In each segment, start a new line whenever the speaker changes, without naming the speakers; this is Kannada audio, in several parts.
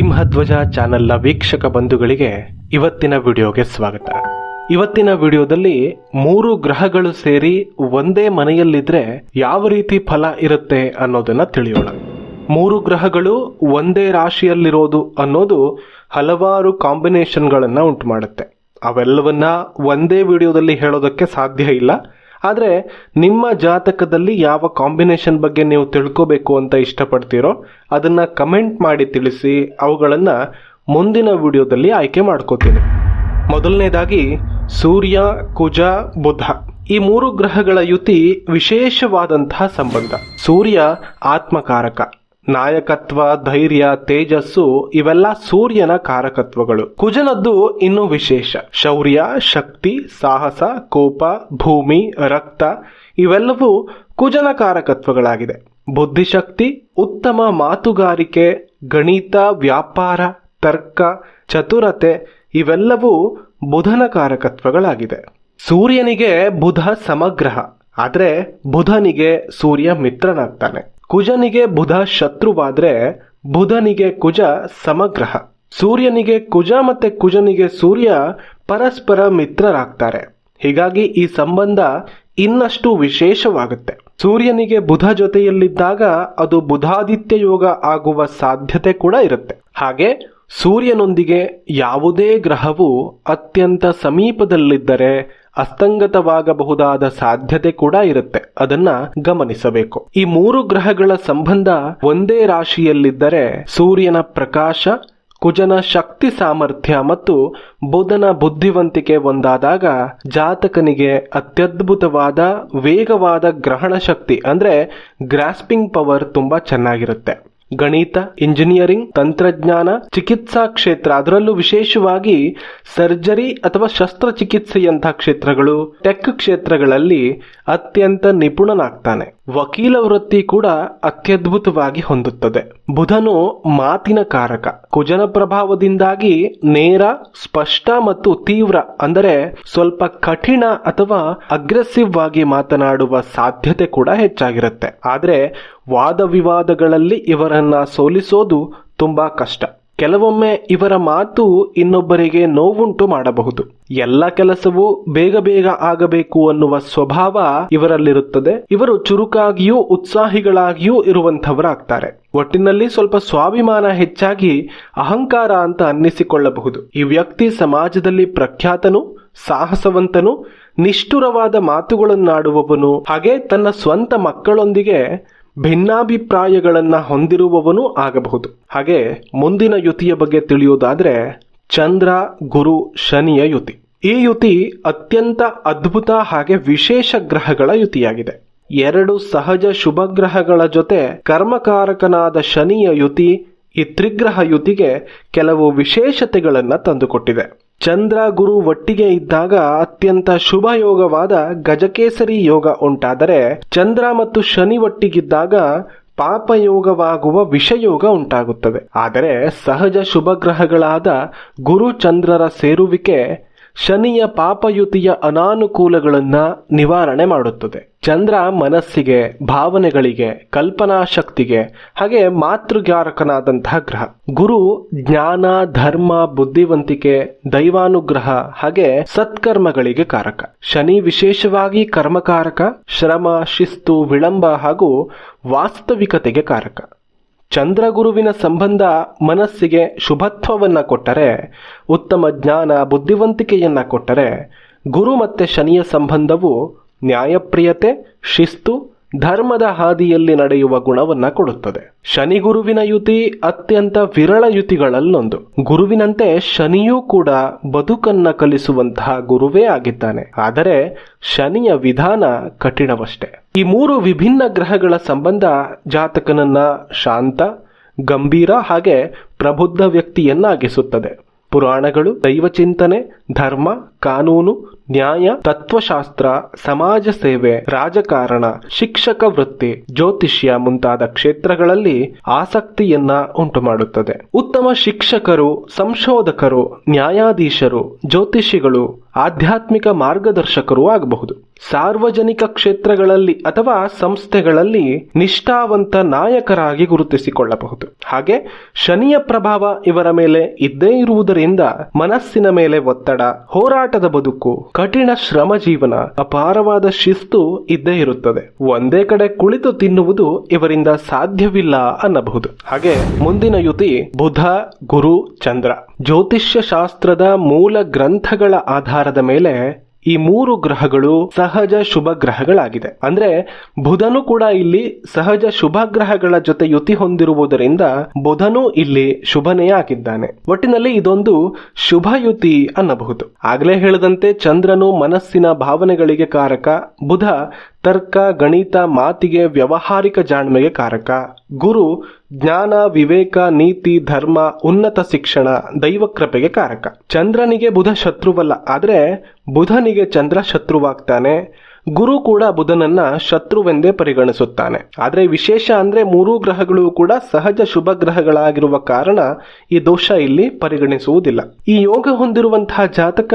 ಸಿಂಹಧ್ವಜ ಚಾನೆಲ್ನ ವೀಕ್ಷಕ ಬಂಧುಗಳಿಗೆ ಇವತ್ತಿನ ವಿಡಿಯೋಗೆ ಸ್ವಾಗತ. ಇವತ್ತಿನ ವಿಡಿಯೋದಲ್ಲಿ 3 ಗ್ರಹಗಳು ಸೇರಿ ಒಂದೇ ಮನೆಯಲ್ಲಿದ್ರೆ ಯಾವ ರೀತಿ ಫಲ ಇರುತ್ತೆ ಅನ್ನೋದನ್ನ ತಿಳಿಯೋಣ. 3 ಗ್ರಹಗಳು ಒಂದೇ ರಾಶಿಯಲ್ಲಿರೋದು ಅನ್ನೋದು ಹಲವಾರು ಕಾಂಬಿನೇಷನ್ಗಳನ್ನ ಉಂಟು ಮಾಡುತ್ತೆ. ಅವೆಲ್ಲವನ್ನ ಒಂದೇ ವಿಡಿಯೋದಲ್ಲಿ ಹೇಳೋದಕ್ಕೆ ಸಾಧ್ಯ ಇಲ್ಲ. ಆದರೆ ನಿಮ್ಮ ಜಾತಕದಲ್ಲಿ ಯಾವ ಕಾಂಬಿನೇಷನ್ ಬಗ್ಗೆ ನೀವು ತಿಳ್ಕೋಬೇಕು ಅಂತ ಇಷ್ಟಪಡ್ತೀರೋ ಅದನ್ನ ಕಮೆಂಟ್ ಮಾಡಿ ತಿಳಿಸಿ. ಅವುಗಳನ್ನು ಮುಂದಿನ ವಿಡಿಯೋದಲ್ಲಿ ಆಯ್ಕೆ ಮಾಡ್ಕೋತೀನಿ. ಮೊದಲನೇದಾಗಿ ಸೂರ್ಯ, ಕುಜ, ಬುಧ ಈ 3 ಗ್ರಹಗಳ ಯುತಿ ವಿಶೇಷವಾದಂತಹ ಸಂಬಂಧ. ಸೂರ್ಯ ಆತ್ಮಕಾರಕ, ನಾಯಕತ್ವ, ಧೈರ್ಯ, ತೇಜಸ್ಸು ಇವೆಲ್ಲ ಸೂರ್ಯನ ಕಾರಕತ್ವಗಳು. ಕುಜನದ್ದು ಇನ್ನೂ ವಿಶೇಷ. ಶೌರ್ಯ, ಶಕ್ತಿ, ಸಾಹಸ, ಕೋಪ, ಭೂಮಿ, ರಕ್ತ ಇವೆಲ್ಲವೂ ಕುಜನ ಕಾರಕತ್ವಗಳಾಗಿದೆ. ಬುದ್ಧಿಶಕ್ತಿ, ಉತ್ತಮ ಮಾತುಗಾರಿಕೆ, ಗಣಿತ, ವ್ಯಾಪಾರ, ತರ್ಕ, ಚತುರತೆ ಇವೆಲ್ಲವೂ ಬುಧನ ಕಾರಕತ್ವಗಳಾಗಿದೆ. ಸೂರ್ಯನಿಗೆ ಬುಧ ಸಮಗ್ರಹ, ಆದರೆ ಬುಧನಿಗೆ ಸೂರ್ಯ ಮಿತ್ರನಾಗ್ತಾನೆ. ಕುಜನಿಗೆ ಬುಧ ಶತ್ರುವಾದ್ರೆ ಬುಧನಿಗೆ ಕುಜ ಸಮಗ್ರಹ. ಸೂರ್ಯನಿಗೆ ಕುಜ ಮತ್ತೆ ಕುಜನಿಗೆ ಸೂರ್ಯ ಪರಸ್ಪರ ಮಿತ್ರರಾಗ್ತಾರೆ. ಹೀಗಾಗಿ ಈ ಸಂಬಂಧ ಇನ್ನಷ್ಟು ವಿಶೇಷವಾಗುತ್ತೆ. ಸೂರ್ಯನಿಗೆ ಬುಧ ಜೊತೆಯಲ್ಲಿದ್ದಾಗ ಅದು ಬುಧಾದಿತ್ಯ ಯೋಗ ಆಗುವ ಸಾಧ್ಯತೆ ಕೂಡ ಇರುತ್ತೆ. ಹಾಗೆ ಸೂರ್ಯನೊಂದಿಗೆ ಯಾವುದೇ ಗ್ರಹವು ಅತ್ಯಂತ ಸಮೀಪದಲ್ಲಿದ್ದರೆ ಅಸ್ತಂಗತವಾಗಬಹುದಾದ ಸಾಧ್ಯತೆ ಕೂಡ ಇರುತ್ತೆ. ಅದನ್ನ ಗಮನಿಸಬೇಕು. ಈ 3 ಗ್ರಹಗಳ ಸಂಬಂಧ ಒಂದೇ ರಾಶಿಯಲ್ಲಿದ್ದರೆ ಸೂರ್ಯನ ಪ್ರಕಾಶ, ಕುಜನ ಶಕ್ತಿ ಸಾಮರ್ಥ್ಯ ಮತ್ತು ಬುಧನ ಬುದ್ಧಿವಂತಿಕೆ ಒಂದಾದಾಗ ಜಾತಕನಿಗೆ ಅತ್ಯದ್ಭುತವಾದ ವೇಗವಾದ ಗ್ರಹಣ ಶಕ್ತಿ ಅಂದ್ರೆ ಗ್ರಾಸ್ಪಿಂಗ್ ಪವರ್ ತುಂಬಾ ಚೆನ್ನಾಗಿರುತ್ತೆ. ಗಣಿತ, ಇಂಜಿನಿಯರಿಂಗ್, ತಂತ್ರಜ್ಞಾನ, ಚಿಕಿತ್ಸಾ ಕ್ಷೇತ್ರ, ಅದರಲ್ಲೂ ವಿಶೇಷವಾಗಿ ಸರ್ಜರಿ ಅಥವಾ ಶಸ್ತ್ರಚಿಕಿತ್ಸೆಯಂಥ ಕ್ಷೇತ್ರಗಳು, ಟೆಕ್ ಕ್ಷೇತ್ರಗಳಲ್ಲಿ ಅತ್ಯಂತ ನಿಪುಣನಾಗ್ತಾನೆ. ವಕೀಲ ವೃತ್ತಿ ಕೂಡ ಅತ್ಯದ್ಭುತವಾಗಿ ಹೊಂದುತ್ತದೆ. ಬುಧನು ಮಾತಿನ ಕಾರಕ. ಕುಜನ ಪ್ರಭಾವದಿಂದಾಗಿ ನೇರ, ಸ್ಪಷ್ಟ ಮತ್ತು ತೀವ್ರ ಅಂದರೆ ಸ್ವಲ್ಪ ಕಠಿಣ ಅಥವಾ ಅಗ್ರೆಸಿವ್ ಆಗಿ ಮಾತನಾಡುವ ಸಾಧ್ಯತೆ ಕೂಡ ಹೆಚ್ಚಾಗಿರುತ್ತೆ. ಆದರೆ ವಾದ ವಿವಾದಗಳಲ್ಲಿ ಇವರನ್ನ ಸೋಲಿಸೋದು ತುಂಬಾ ಕಷ್ಟ. ಕೆಲವೊಮ್ಮೆ ಇವರ ಮಾತು ಇನ್ನೊಬ್ಬರಿಗೆ ನೋವುಂಟು ಮಾಡಬಹುದು. ಎಲ್ಲ ಕೆಲಸವೂ ಬೇಗ ಬೇಗ ಆಗಬೇಕು ಅನ್ನುವ ಸ್ವಭಾವ ಇವರಲ್ಲಿರುತ್ತದೆ. ಇವರು ಚುರುಕಾಗಿಯೂ ಉತ್ಸಾಹಿಗಳಾಗಿಯೂ ಇರುವಂತವರಾಗ್ತಾರೆ. ಒಟ್ಟಿನಲ್ಲಿ ಸ್ವಲ್ಪ ಸ್ವಾಭಿಮಾನ ಹೆಚ್ಚಾಗಿ ಅಹಂಕಾರ ಅಂತ ಅನ್ನಿಸಿಕೊಳ್ಳಬಹುದು. ಈ ವ್ಯಕ್ತಿ ಸಮಾಜದಲ್ಲಿ ಪ್ರಖ್ಯಾತನು, ಸಾಹಸವಂತನು, ನಿಷ್ಠುರವಾದ ಮಾತುಗಳನ್ನಾಡುವವನು, ಹಾಗೆ ತನ್ನ ಸ್ವಂತ ಮಕ್ಕಳೊಂದಿಗೆ ಭಿನ್ನಾಭಿಪ್ರಾಯಗಳನ್ನ ಹೊಂದಿರುವವನು ಆಗಬಹುದು. ಹಾಗೆ ಮುಂದಿನ ಯುತಿಯ ಬಗ್ಗೆ ತಿಳಿಯೋದಾದ್ರೆ ಚಂದ್ರ, ಗುರು, ಶನಿಯ ಯುತಿ. ಈ ಯುತಿ ಅತ್ಯಂತ ಅದ್ಭುತ ಹಾಗೆ ವಿಶೇಷ ಗ್ರಹಗಳ ಯುತಿಯಾಗಿದೆ. 2 ಸಹಜ ಶುಭ ಗ್ರಹಗಳ ಜೊತೆ ಕರ್ಮಕಾರಕನಾದ ಶನಿಯ ಯುತಿ ಈ ತ್ರಿಗ್ರಹ ಯುತಿಗೆ ಕೆಲವು ವಿಶೇಷತೆಗಳನ್ನ ತಂದುಕೊಟ್ಟಿದೆ. ಚಂದ್ರ, ಗುರು ಒಟ್ಟಿಗೆ ಇದ್ದಾಗ ಅತ್ಯಂತ ಶುಭ ಯೋಗವಾದ ಗಜಕೇಸರಿ ಯೋಗ ಉಂಟಾದರೆ, ಚಂದ್ರ ಮತ್ತು ಶನಿ ಒಟ್ಟಿಗಿದ್ದಾಗ ಪಾಪಯೋಗವಾಗುವ ವಿಷಯೋಗ ಉಂಟಾಗುತ್ತದೆ. ಆದರೆ ಸಹಜ ಶುಭ ಗ್ರಹಗಳಾದ ಗುರು, ಚಂದ್ರರ ಸೇರುವಿಕೆ ಶನಿಯ ಪಾಪಯುತಿಯ ಅನಾನುಕೂಲಗಳನ್ನ ನಿವಾರಣೆ ಮಾಡುತ್ತದೆ. ಚಂದ್ರ ಮನಸ್ಸಿಗೆ, ಭಾವನೆಗಳಿಗೆ, ಕಲ್ಪನಾ ಶಕ್ತಿಗೆ ಹಾಗೆ ಮಾತೃಗಾರಕನಾದಂತಹ ಗ್ರಹ. ಗುರು ಜ್ಞಾನ, ಧರ್ಮ, ಬುದ್ಧಿವಂತಿಕೆ, ದೈವಾನುಗ್ರಹ ಹಾಗೆ ಸತ್ಕರ್ಮಗಳಿಗೆ ಕಾರಕ. ಶನಿ ವಿಶೇಷವಾಗಿ ಕರ್ಮಕಾರಕ, ಶ್ರಮ, ಶಿಸ್ತು, ವಿಳಂಬ ಹಾಗೂ ವಾಸ್ತವಿಕತೆಗೆ ಕಾರಕ. ಚಂದ್ರಗುರುವಿನ ಸಂಬಂಧ ಮನಸ್ಸಿಗೆ ಶುಭತ್ವವನ್ನ ಕೊಟ್ಟರೆ, ಉತ್ತಮ ಜ್ಞಾನ, ಬುದ್ಧಿವಂತಿಕೆಯನ್ನ ಕೊಟ್ಟರೆ, ಗುರು ಮತ್ತೆ ಶನಿಯ ಸಂಬಂಧವು ನ್ಯಾಯಪ್ರಿಯತೆ, ಶಿಸ್ತು, ಧರ್ಮದ ಹಾದಿಯಲ್ಲಿ ನಡೆಯುವ ಗುಣವನ್ನ ಕೊಡುತ್ತದೆ. ಶನಿ ಗುರುವಿನ ಯುತಿ ಅತ್ಯಂತ ವಿರಳ ಯುತಿಗಳಲ್ಲೊಂದು. ಗುರುವಿನಂತೆ ಶನಿಯೂ ಕೂಡ ಬದುಕನ್ನ ಕಲಿಸುವಂತಹ ಗುರುವೇ ಆಗಿದ್ದಾನೆ. ಆದರೆ ಶನಿಯ ವಿಧಾನ ಕಠಿಣವಷ್ಟೇ. ಈ 3 ವಿಭಿನ್ನ ಗ್ರಹಗಳ ಸಂಬಂಧ ಜಾತಕನನ್ನ ಶಾಂತ, ಗಂಭೀರ ಹಾಗೆ ಪ್ರಬುದ್ಧ ವ್ಯಕ್ತಿಯನ್ನಾಗಿಸುತ್ತದೆ. ಪುರಾಣಗಳು, ದೈವಚಿಂತನೆ, ಧರ್ಮ, ಕಾನೂನು, ನ್ಯಾಯ, ತತ್ವಶಾಸ್ತ್ರ, ಸಮಾಜ ಸೇವೆ, ರಾಜಕಾರಣ, ಶಿಕ್ಷಕ ವೃತ್ತಿ, ಜ್ಯೋತಿಷ್ಯ ಮುಂತಾದ ಕ್ಷೇತ್ರಗಳಲ್ಲಿ ಆಸಕ್ತಿಯನ್ನ ಉಂಟು ಮಾಡುತ್ತದೆ. ಉತ್ತಮ ಶಿಕ್ಷಕರು, ಸಂಶೋಧಕರು, ನ್ಯಾಯಾಧೀಶರು, ಜ್ಯೋತಿಷಿಗಳು, ಆಧ್ಯಾತ್ಮಿಕ ಮಾರ್ಗದರ್ಶಕರೂ ಆಗಬಹುದು. ಸಾರ್ವಜನಿಕ ಕ್ಷೇತ್ರಗಳಲ್ಲಿ ಅಥವಾ ಸಂಸ್ಥೆಗಳಲ್ಲಿ ನಿಷ್ಠಾವಂತ ನಾಯಕರಾಗಿ ಗುರುತಿಸಿಕೊಳ್ಳಬಹುದು. ಹಾಗೆ ಶನಿಯ ಪ್ರಭಾವ ಇವರ ಮೇಲೆ ಇದ್ದೇ ಇರುವುದರಿಂದ ಮನಸ್ಸಿನ ಮೇಲೆ ಒತ್ತಡ, ಹೋರಾಟದ ಬದುಕು, ಕಠಿಣ ಶ್ರಮ ಜೀವನ, ಅಪಾರವಾದ ಶಿಸ್ತು ಇದ್ದೇ ಇರುತ್ತದೆ. ಒಂದೇ ಕಡೆ ಕುಳಿತು ತಿನ್ನುವುದು ಇವರಿಂದ ಸಾಧ್ಯವಿಲ್ಲ ಅನ್ನಬಹುದು. ಹಾಗೆ ಮುಂದಿನ ಯುತಿ ಬುಧ, ಗುರು, ಚಂದ್ರ. ಜ್ಯೋತಿಷ್ಯ ಶಾಸ್ತ್ರದ ಮೂಲ ಗ್ರಂಥಗಳ ಆಧಾರದ ಮೇಲೆ ಈ ಮೂರು ಗ್ರಹಗಳು ಸಹಜ ಶುಭ ಗ್ರಹಗಳಾಗಿದೆ. ಅಂದ್ರೆ ಬುಧನು ಕೂಡ ಇಲ್ಲಿ ಸಹಜ ಶುಭ ಗ್ರಹಗಳ ಜೊತೆ ಯುತಿ ಹೊಂದಿರುವುದರಿಂದ ಬುಧನು ಇಲ್ಲಿ ಶುಭನೇ ಆಗಿದ್ದಾನೆ. ಒಟ್ಟಿನಲ್ಲಿ ಇದೊಂದು ಶುಭ ಯುತಿ ಅನ್ನಬಹುದು. ಆಗ್ಲೇ ಹೇಳಿದಂತೆ ಚಂದ್ರನು ಮನಸ್ಸಿನ ಭಾವನೆಗಳಿಗೆ ಕಾರಕ, ಬುಧ ತರ್ಕ, ಗಣಿತ, ಮಾತಿಗೆ, ವ್ಯಾವಹಾರಿಕ ಜಾಣ್ಮೆಗೆ ಕಾರಕ, ಗುರು ಜ್ಞಾನ, ವಿವೇಕ, ನೀತಿ, ಧರ್ಮ, ಉನ್ನತ ಶಿಕ್ಷಣ, ದೈವಕೃಪೆಗೆ ಕಾರಕ. ಚಂದ್ರನಿಗೆ ಬುಧ ಶತ್ರುವಲ್ಲ, ಆದ್ರೆ ಬುಧನಿಗೆ ಚಂದ್ರ ಶತ್ರುವಾಗ್ತಾನೆ. ಗುರು ಕೂಡ ಬುಧನನ್ನ ಶತ್ರುವೆಂದೇ ಪರಿಗಣಿಸುತ್ತಾನೆ. ಆದ್ರೆ ವಿಶೇಷ ಅಂದ್ರೆ ಮೂರೂ ಗ್ರಹಗಳು ಕೂಡ ಸಹಜ ಶುಭ ಗ್ರಹಗಳಾಗಿರುವ ಕಾರಣ ಈ ದೋಷ ಇಲ್ಲಿ ಪರಿಗಣಿಸುವುದಿಲ್ಲ. ಈ ಯೋಗ ಹೊಂದಿರುವಂತಹ ಜಾತಕ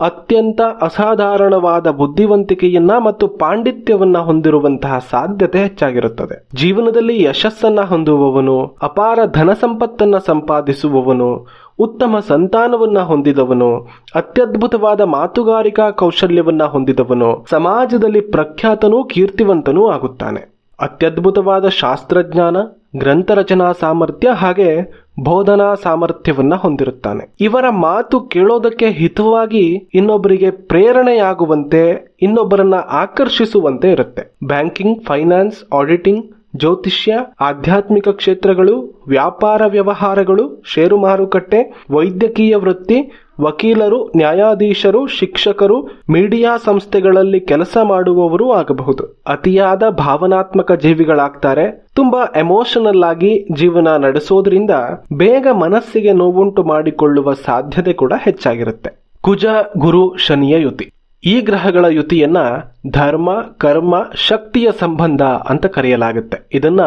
ಅತ್ಯಂತ ಅಸಾಧಾರಣವಾದ ಬುದ್ಧಿವಂತಿಕೆಯನ್ನ ಮತ್ತು ಪಾಂಡಿತ್ಯವನ್ನ ಹೊಂದಿರುವಂತಹ ಸಾಧ್ಯತೆ ಹೆಚ್ಚಾಗಿರುತ್ತದೆ. ಜೀವನದಲ್ಲಿ ಯಶಸ್ಸನ್ನ ಹೊಂದುವವನು, ಅಪಾರ ಧನ ಸಂಪತ್ತನ್ನ ಸಂಪಾದಿಸುವವನು, ಉತ್ತಮ ಸಂತಾನವನ್ನ ಹೊಂದಿದವನು, ಅತ್ಯದ್ಭುತವಾದ ಮಾತುಗಾರಿಕಾ ಕೌಶಲ್ಯವನ್ನ ಹೊಂದಿದವನು ಸಮಾಜದಲ್ಲಿ ಪ್ರಖ್ಯಾತನೂ ಕೀರ್ತಿವಂತನೂ ಆಗುತ್ತಾನೆ. ಅತ್ಯದ್ಭುತವಾದ ಶಾಸ್ತ್ರಜ್ಞಾನ, ಗ್ರಂಥ ರಚನಾ ಸಾಮರ್ಥ್ಯ ಹಾಗೆ ಬೋಧನಾ ಸಾಮರ್ಥ್ಯವನ್ನ ಹೊಂದಿರುತ್ತಾನೆ. ಇವರ ಮಾತು ಕೇಳೋದಕ್ಕೆ ಹಿತವಾಗಿ, ಇನ್ನೊಬ್ಬರಿಗೆ ಪ್ರೇರಣೆಯಾಗುವಂತೆ, ಇನ್ನೊಬ್ಬರನ್ನ ಆಕರ್ಷಿಸುವಂತೆ ಇರುತ್ತೆ. ಬ್ಯಾಂಕಿಂಗ್, ಫೈನಾನ್ಸ್, ಆಡಿಟಿಂಗ್, ಜ್ಯೋತಿಷ್ಯ, ಆಧ್ಯಾತ್ಮಿಕ ಕ್ಷೇತ್ರಗಳು, ವ್ಯಾಪಾರ ವ್ಯವಹಾರಗಳು, ಷೇರು ಮಾರುಕಟ್ಟೆ, ವೈದ್ಯಕೀಯ ವೃತ್ತಿ, ವಕೀಲರು, ನ್ಯಾಯಾಧೀಶರು, ಶಿಕ್ಷಕರು, ಮೀಡಿಯಾ ಸಂಸ್ಥೆಗಳಲ್ಲಿ ಕೆಲಸ ಮಾಡುವವರು ಆಗಬಹುದು. ಅತಿಯಾದ ಭಾವನಾತ್ಮಕ ಜೀವಿಗಳಾಗ್ತಾರೆ. ತುಂಬಾ ಎಮೋಷನಲ್ ಆಗಿ ಜೀವನ ನಡೆಸೋದ್ರಿಂದ ಬೇಗ ಮನಸ್ಸಿಗೆ ನೋವುಂಟು ಮಾಡಿಕೊಳ್ಳುವ ಸಾಧ್ಯತೆ ಕೂಡ ಹೆಚ್ಚಾಗಿರುತ್ತೆ. ಕುಜ, ಗುರು, ಶನಿಯ ಯುತಿ. ಈ ಗ್ರಹಗಳ ಯುತಿಯನ್ನ ಧರ್ಮ, ಕರ್ಮ, ಶಕ್ತಿಯ ಸಂಬಂಧ ಅಂತ ಕರೆಯಲಾಗುತ್ತೆ. ಇದನ್ನ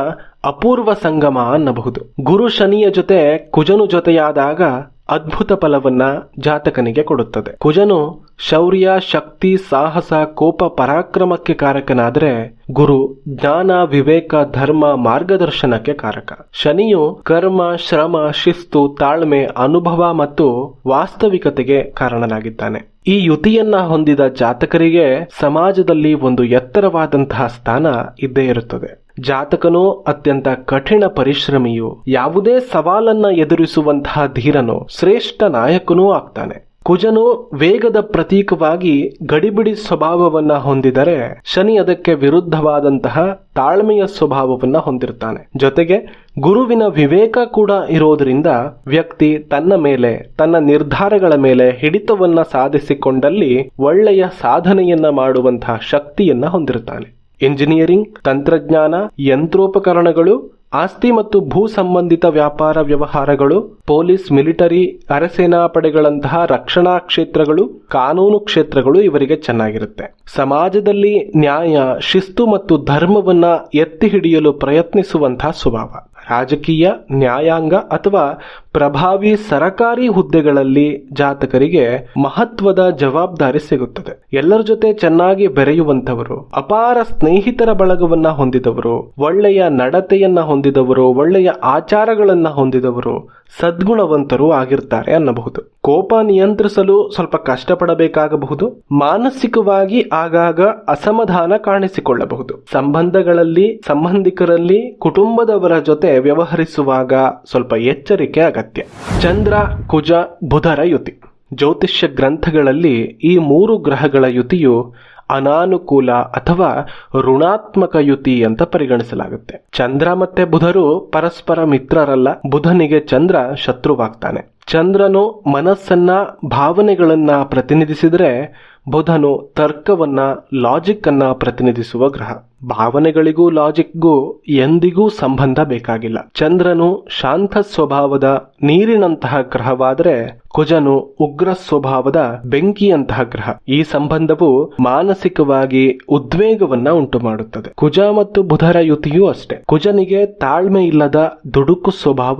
ಅಪೂರ್ವ ಸಂಗಮ ಅನ್ನಬಹುದು. ಗುರು ಶನಿಯ ಜೊತೆ ಕುಜನು ಜೊತೆಯಾದಾಗ ಅದ್ಭುತ ಫಲವನ್ನ ಜಾತಕನಿಗೆ ಕೊಡುತ್ತದೆ. ಕುಜನು ಶೌರ್ಯ, ಶಕ್ತಿ, ಸಾಹಸ, ಕೋಪ, ಪರಾಕ್ರಮಕ್ಕೆ ಕಾರಕನಾದ್ರೆ ಗುರು ಜ್ಞಾನ, ವಿವೇಕ, ಧರ್ಮ, ಮಾರ್ಗದರ್ಶನಕ್ಕೆ ಕಾರಕ. ಶನಿಯು ಕರ್ಮ, ಶ್ರಮ, ಶಿಸ್ತು, ತಾಳ್ಮೆ, ಅನುಭವ ಮತ್ತು ವಾಸ್ತವಿಕತೆಗೆ ಕಾರಣನಾಗಿದ್ದಾನೆ. ಈ ಯುತಿಯನ್ನ ಹೊಂದಿದ ಜಾತಕರಿಗೆ ಸಮಾಜದಲ್ಲಿ ಒಂದು ಎತ್ತರವಾದಂತಹ ಸ್ಥಾನ ಇದ್ದೇ ಇರುತ್ತದೆ. ಜಾತಕನು ಅತ್ಯಂತ ಕಠಿಣ ಪರಿಶ್ರಮಿಯು, ಯಾವುದೇ ಸವಾಲನ್ನ ಎದುರಿಸುವಂತಹ ಧೀರನು, ಶ್ರೇಷ್ಠ ನಾಯಕನೂ ಆಗ್ತಾನೆ. ಕುಜನು ವೇಗದ ಪ್ರತೀಕವಾಗಿ ಗಡಿಬಿಡಿ ಸ್ವಭಾವವನ್ನ ಹೊಂದಿದರೆ, ಶನಿ ಅದಕ್ಕೆ ವಿರುದ್ಧವಾದಂತಹ ತಾಳ್ಮೆಯ ಸ್ವಭಾವವನ್ನ ಹೊಂದಿರ್ತಾನೆ. ಜೊತೆಗೆ ಗುರುವಿನ ವಿವೇಕ ಕೂಡ ಇರೋದ್ರಿಂದ ವ್ಯಕ್ತಿ ತನ್ನ ಮೇಲೆ, ತನ್ನ ನಿರ್ಧಾರಗಳ ಮೇಲೆ ಹಿಡಿತವನ್ನ ಸಾಧಿಸಿಕೊಂಡಲ್ಲಿ ಒಳ್ಳೆಯ ಸಾಧನೆಯನ್ನ ಮಾಡುವಂತಹ ಶಕ್ತಿಯನ್ನ ಹೊಂದಿರ್ತಾನೆ. ಇಂಜಿನಿಯರಿಂಗ್, ತಂತ್ರಜ್ಞಾನ, ಯಂತ್ರೋಪಕರಣಗಳು, ಆಸ್ತಿ ಮತ್ತು ಭೂ ಸಂಬಂಧಿತ ವ್ಯಾಪಾರ ವ್ಯವಹಾರಗಳು, ಪೊಲೀಸ್, ಮಿಲಿಟರಿ, ಅರೆಸೇನಾ ಪಡೆಗಳಂತಹ ರಕ್ಷಣಾ ಕ್ಷೇತ್ರಗಳು, ಕಾನೂನು ಕ್ಷೇತ್ರಗಳು ಇವರಿಗೆ ಚೆನ್ನಾಗಿರುತ್ತೆ. ಸಮಾಜದಲ್ಲಿ ನ್ಯಾಯ, ಶಿಸ್ತು ಮತ್ತು ಧರ್ಮವನ್ನ ಎತ್ತಿ ಹಿಡಿಯಲು ಪ್ರಯತ್ನಿಸುವಂತಹ ಸ್ವಭಾವ. ರಾಜಕೀಯ, ನ್ಯಾಯಾಂಗ ಅಥವಾ ಪ್ರಭಾವಿ ಸರಕಾರಿ ಹುದ್ದೆಗಳಲ್ಲಿ ಜಾತಕರಿಗೆ ಮಹತ್ವದ ಜವಾಬ್ದಾರಿ ಸಿಗುತ್ತದೆ. ಎಲ್ಲರ ಜೊತೆ ಚೆನ್ನಾಗಿ ಬೆರೆಯುವಂತವರು, ಅಪಾರ ಸ್ನೇಹಿತರ ಬಳಗವನ್ನ ಹೊಂದಿದವರು, ಒಳ್ಳೆಯ ನಡತೆಯನ್ನ ಹೊಂದಿದವರು, ಒಳ್ಳೆಯ ಆಚಾರಗಳನ್ನ ಹೊಂದಿದವರು, ಸದ್ಗುಣವಂತರು ಆಗಿರ್ತಾರೆ ಅನ್ನಬಹುದು. ಕೋಪ ನಿಯಂತ್ರಿಸಲು ಸ್ವಲ್ಪ ಕಷ್ಟಪಡಬೇಕಾಗಬಹುದು. ಮಾನಸಿಕವಾಗಿ ಆಗಾಗ ಅಸಮಾಧಾನ ಕಾಣಿಸಿಕೊಳ್ಳಬಹುದು. ಸಂಬಂಧಗಳಲ್ಲಿ, ಸಂಬಂಧಿಕರಲ್ಲಿ, ಕುಟುಂಬದವರ ಜೊತೆ ವ್ಯವಹರಿಸುವಾಗ ಸ್ವಲ್ಪ ಎಚ್ಚರಿಕೆ ಅಗತ್ಯ. ಚಂದ್ರ, ಕುಜ, ಬುಧರ ಯುತಿ. ಜ್ಯೋತಿಷ್ಯ ಗ್ರಂಥಗಳಲ್ಲಿ ಈ ಮೂರು ಗ್ರಹಗಳ ಯುತಿಯು ಅನಾನುಕೂಲ ಅಥವಾ ಋಣಾತ್ಮಕ ಯುತಿ ಅಂತ ಪರಿಗಣಿಸಲಾಗುತ್ತೆ. ಚಂದ್ರ ಮತ್ತೆ ಬುಧರು ಪರಸ್ಪರ ಮಿತ್ರರಲ್ಲ. ಬುಧನಿಗೆ ಚಂದ್ರ ಶತ್ರುವಾಗ್ತಾನೆ. ಚಂದ್ರನು ಮನಸ್ಸನ್ನ, ಭಾವನೆಗಳನ್ನ ಪ್ರತಿನಿಧಿಸಿದ್ರೆ ಬುಧನು ತರ್ಕವನ್ನ, ಲಾಜಿಕ್ ಅನ್ನ ಪ್ರತಿನಿಧಿಸುವ ಗ್ರಹ. ಭಾವನೆಗಳಿಗೂ ಲಾಜಿಕ್ಗೂ ಎಂದಿಗೂ ಸಂಬಂಧ ಬೇಕಾಗಿಲ್ಲ. ಚಂದ್ರನು ಶಾಂತ ಸ್ವಭಾವದ ನೀರಿನಂತಹ ಗ್ರಹವಾದರೆ ಕುಜನು ಉಗ್ರ ಸ್ವಭಾವದ ಬೆಂಕಿಯಂತಹ ಗ್ರಹ. ಈ ಸಂಬಂಧವು ಮಾನಸಿಕವಾಗಿ ಉದ್ವೇಗವನ್ನ ಉಂಟು ಮಾಡುತ್ತದೆ. ಕುಜ ಮತ್ತು ಬುಧರ ಯುತಿಯೂ ಅಷ್ಟೇ. ಕುಜನಿಗೆ ತಾಳ್ಮೆ ಇಲ್ಲದ ದುಡುಕು ಸ್ವಭಾವ,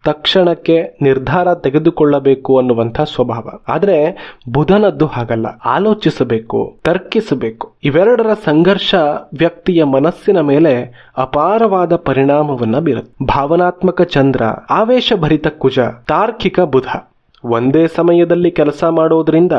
ತಕ್ಷಣಕ್ಕೆ ನಿರ್ಧಾರ ತೆಗೆದುಕೊಳ್ಳಬೇಕು ಅನ್ನುವಂಥ ಸ್ವಭಾವ. ಆದ್ರೆ ಬುಧನದ್ದು ಹಾಗಲ್ಲ, ಆಲೋಚಿಸಬೇಕು, ತರ್ಕಿಸಬೇಕು. ಇವೆರಡರ ಸಂಘರ್ಷ ವ್ಯಕ್ತಿಯ ಮನಸ್ಸಿನ ಮೇಲೆ ಅಪಾರವಾದ ಪರಿಣಾಮವನ್ನ ಬೀರುತ್ತೆ. ಭಾವನಾತ್ಮಕ ಚಂದ್ರ, ಆವೇಶಭರಿತ ಕುಜ, ತಾರ್ಕಿಕ ಬುಧ ಒಂದೇ ಸಮಯದಲ್ಲಿ ಕೆಲಸ ಮಾಡೋದ್ರಿಂದ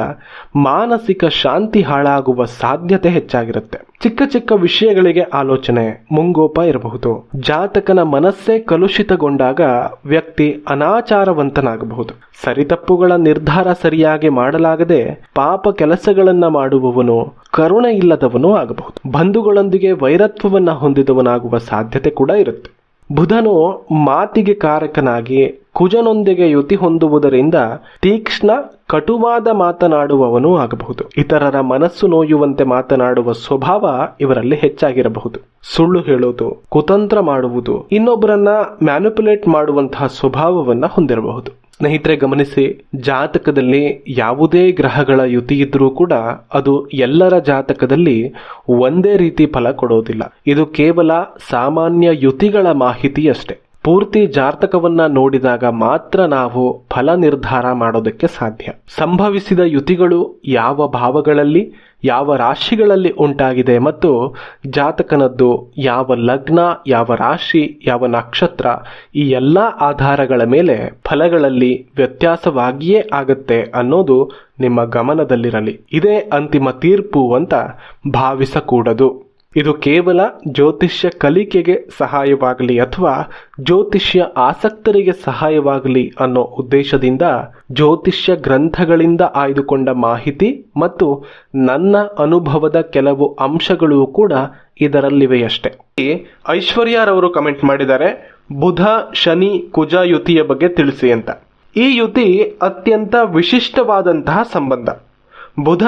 ಮಾನಸಿಕ ಶಾಂತಿ ಹಾಳಾಗುವ ಸಾಧ್ಯತೆ ಹೆಚ್ಚಾಗಿರುತ್ತೆ. ಚಿಕ್ಕ ಚಿಕ್ಕ ವಿಷಯಗಳಿಗೆ ಆಲೋಚನೆ, ಮುಂಗೋಪ ಇರಬಹುದು. ಜಾತಕನ ಮನಸ್ಸೇ ಕಲುಷಿತಗೊಂಡಾಗ ವ್ಯಕ್ತಿ ಅನಾಚಾರವಂತನಾಗಬಹುದು. ಸರಿತಪ್ಪುಗಳ ನಿರ್ಧಾರ ಸರಿಯಾಗಿ ಮಾಡಲಾಗದೆ ಪಾಪ ಕೆಲಸಗಳನ್ನ ಮಾಡುವವನು, ಕರುಣೆ ಇಲ್ಲದವನೂ ಆಗಬಹುದು. ಬಂಧುಗಳೊಂದಿಗೆ ವೈರತ್ವವನ್ನ ಹೊಂದಿದವನಾಗುವ ಸಾಧ್ಯತೆ ಕೂಡ ಇರುತ್ತೆ. ಬುಧನು ಮಾತಿಗೆ ಕಾರಕನಾಗಿ ಕುಜನೊಂದಿಗೆ ಯುತಿ ಹೊಂದುವುದರಿಂದ ತೀಕ್ಷ್ಣ, ಕಟುವಾದ ಮಾತನಾಡುವವನೂ ಆಗಬಹುದು. ಇತರರ ಮನಸ್ಸು ನೋಯುವಂತೆ ಮಾತನಾಡುವ ಸ್ವಭಾವ ಇವರಲ್ಲಿ ಹೆಚ್ಚಾಗಿರಬಹುದು. ಸುಳ್ಳು ಹೇಳೋದು, ಕುತಂತ್ರ ಮಾಡುವುದು, ಇನ್ನೊಬ್ಬರನ್ನ ಮ್ಯಾನಿಪುಲೇಟ್ ಮಾಡುವಂತಹ ಸ್ವಭಾವವನ್ನ ಹೊಂದಿರಬಹುದು. ಸ್ನೇಹಿತರೆ ಗಮನಿಸಿ, ಜಾತಕದಲ್ಲಿ ಯಾವುದೇ ಗ್ರಹಗಳ ಯುತಿ ಇದ್ರೂ ಕೂಡ ಅದು ಎಲ್ಲರ ಜಾತಕದಲ್ಲಿ ಒಂದೇ ರೀತಿ ಫಲ ಕೊಡೋದಿಲ್ಲ. ಇದು ಕೇವಲ ಸಾಮಾನ್ಯ ಯುತಿಗಳ ಮಾಹಿತಿ ಅಷ್ಟೇ. ಪೂರ್ತಿ ಜಾತಕವನ್ನ ನೋಡಿದಾಗ ಮಾತ್ರ ನಾವು ಫಲ ನಿರ್ಧಾರ ಮಾಡೋದಕ್ಕೆ ಸಾಧ್ಯ. ಸಂಭವಿಸಿದ ಯುತಿಗಳು ಯಾವ ಭಾವಗಳಲ್ಲಿ, ಯಾವ ರಾಶಿಗಳಲ್ಲಿ ಉಂಟಾಗಿದೆ ಮತ್ತು ಜಾತಕನದ್ದು ಯಾವ ಲಗ್ನ, ಯಾವ ರಾಶಿ, ಯಾವ ನಕ್ಷತ್ರ, ಈ ಎಲ್ಲ ಆಧಾರಗಳ ಮೇಲೆ ಫಲಗಳಲ್ಲಿ ವ್ಯತ್ಯಾಸವಾಗಿಯೇ ಆಗತ್ತೆ ಅನ್ನೋದು ನಿಮ್ಮ ಗಮನದಲ್ಲಿರಲಿ. ಇದೇ ಅಂತಿಮ ತೀರ್ಪು ಅಂತ ಭಾವಿಸಕೂಡದು. ಇದು ಕೇವಲ ಜ್ಯೋತಿಷ್ಯ ಕಲಿಕೆಗೆ ಸಹಾಯವಾಗಲಿ ಅಥವಾ ಜ್ಯೋತಿಷ್ಯ ಆಸಕ್ತರಿಗೆ ಸಹಾಯವಾಗಲಿ ಅನ್ನೋ ಉದ್ದೇಶದಿಂದ ಜ್ಯೋತಿಷ್ಯ ಗ್ರಂಥಗಳಿಂದ ಆಯ್ದುಕೊಂಡ ಮಾಹಿತಿ ಮತ್ತು ನನ್ನ ಅನುಭವದ ಕೆಲವು ಅಂಶಗಳು ಕೂಡ ಇದರಲ್ಲಿವೆಯಷ್ಟೇ. ಐಶ್ವರ್ಯರವರು ಕಮೆಂಟ್ ಮಾಡಿದ್ದಾರೆ, ಬುಧ ಶನಿ ಕುಜ ಯುತಿಯ ಬಗ್ಗೆ ತಿಳಿಸಿ ಅಂತ. ಈ ಯುತಿ ಅತ್ಯಂತ ವಿಶಿಷ್ಟವಾದಂತಹ ಸಂಬಂಧ. ಬುಧ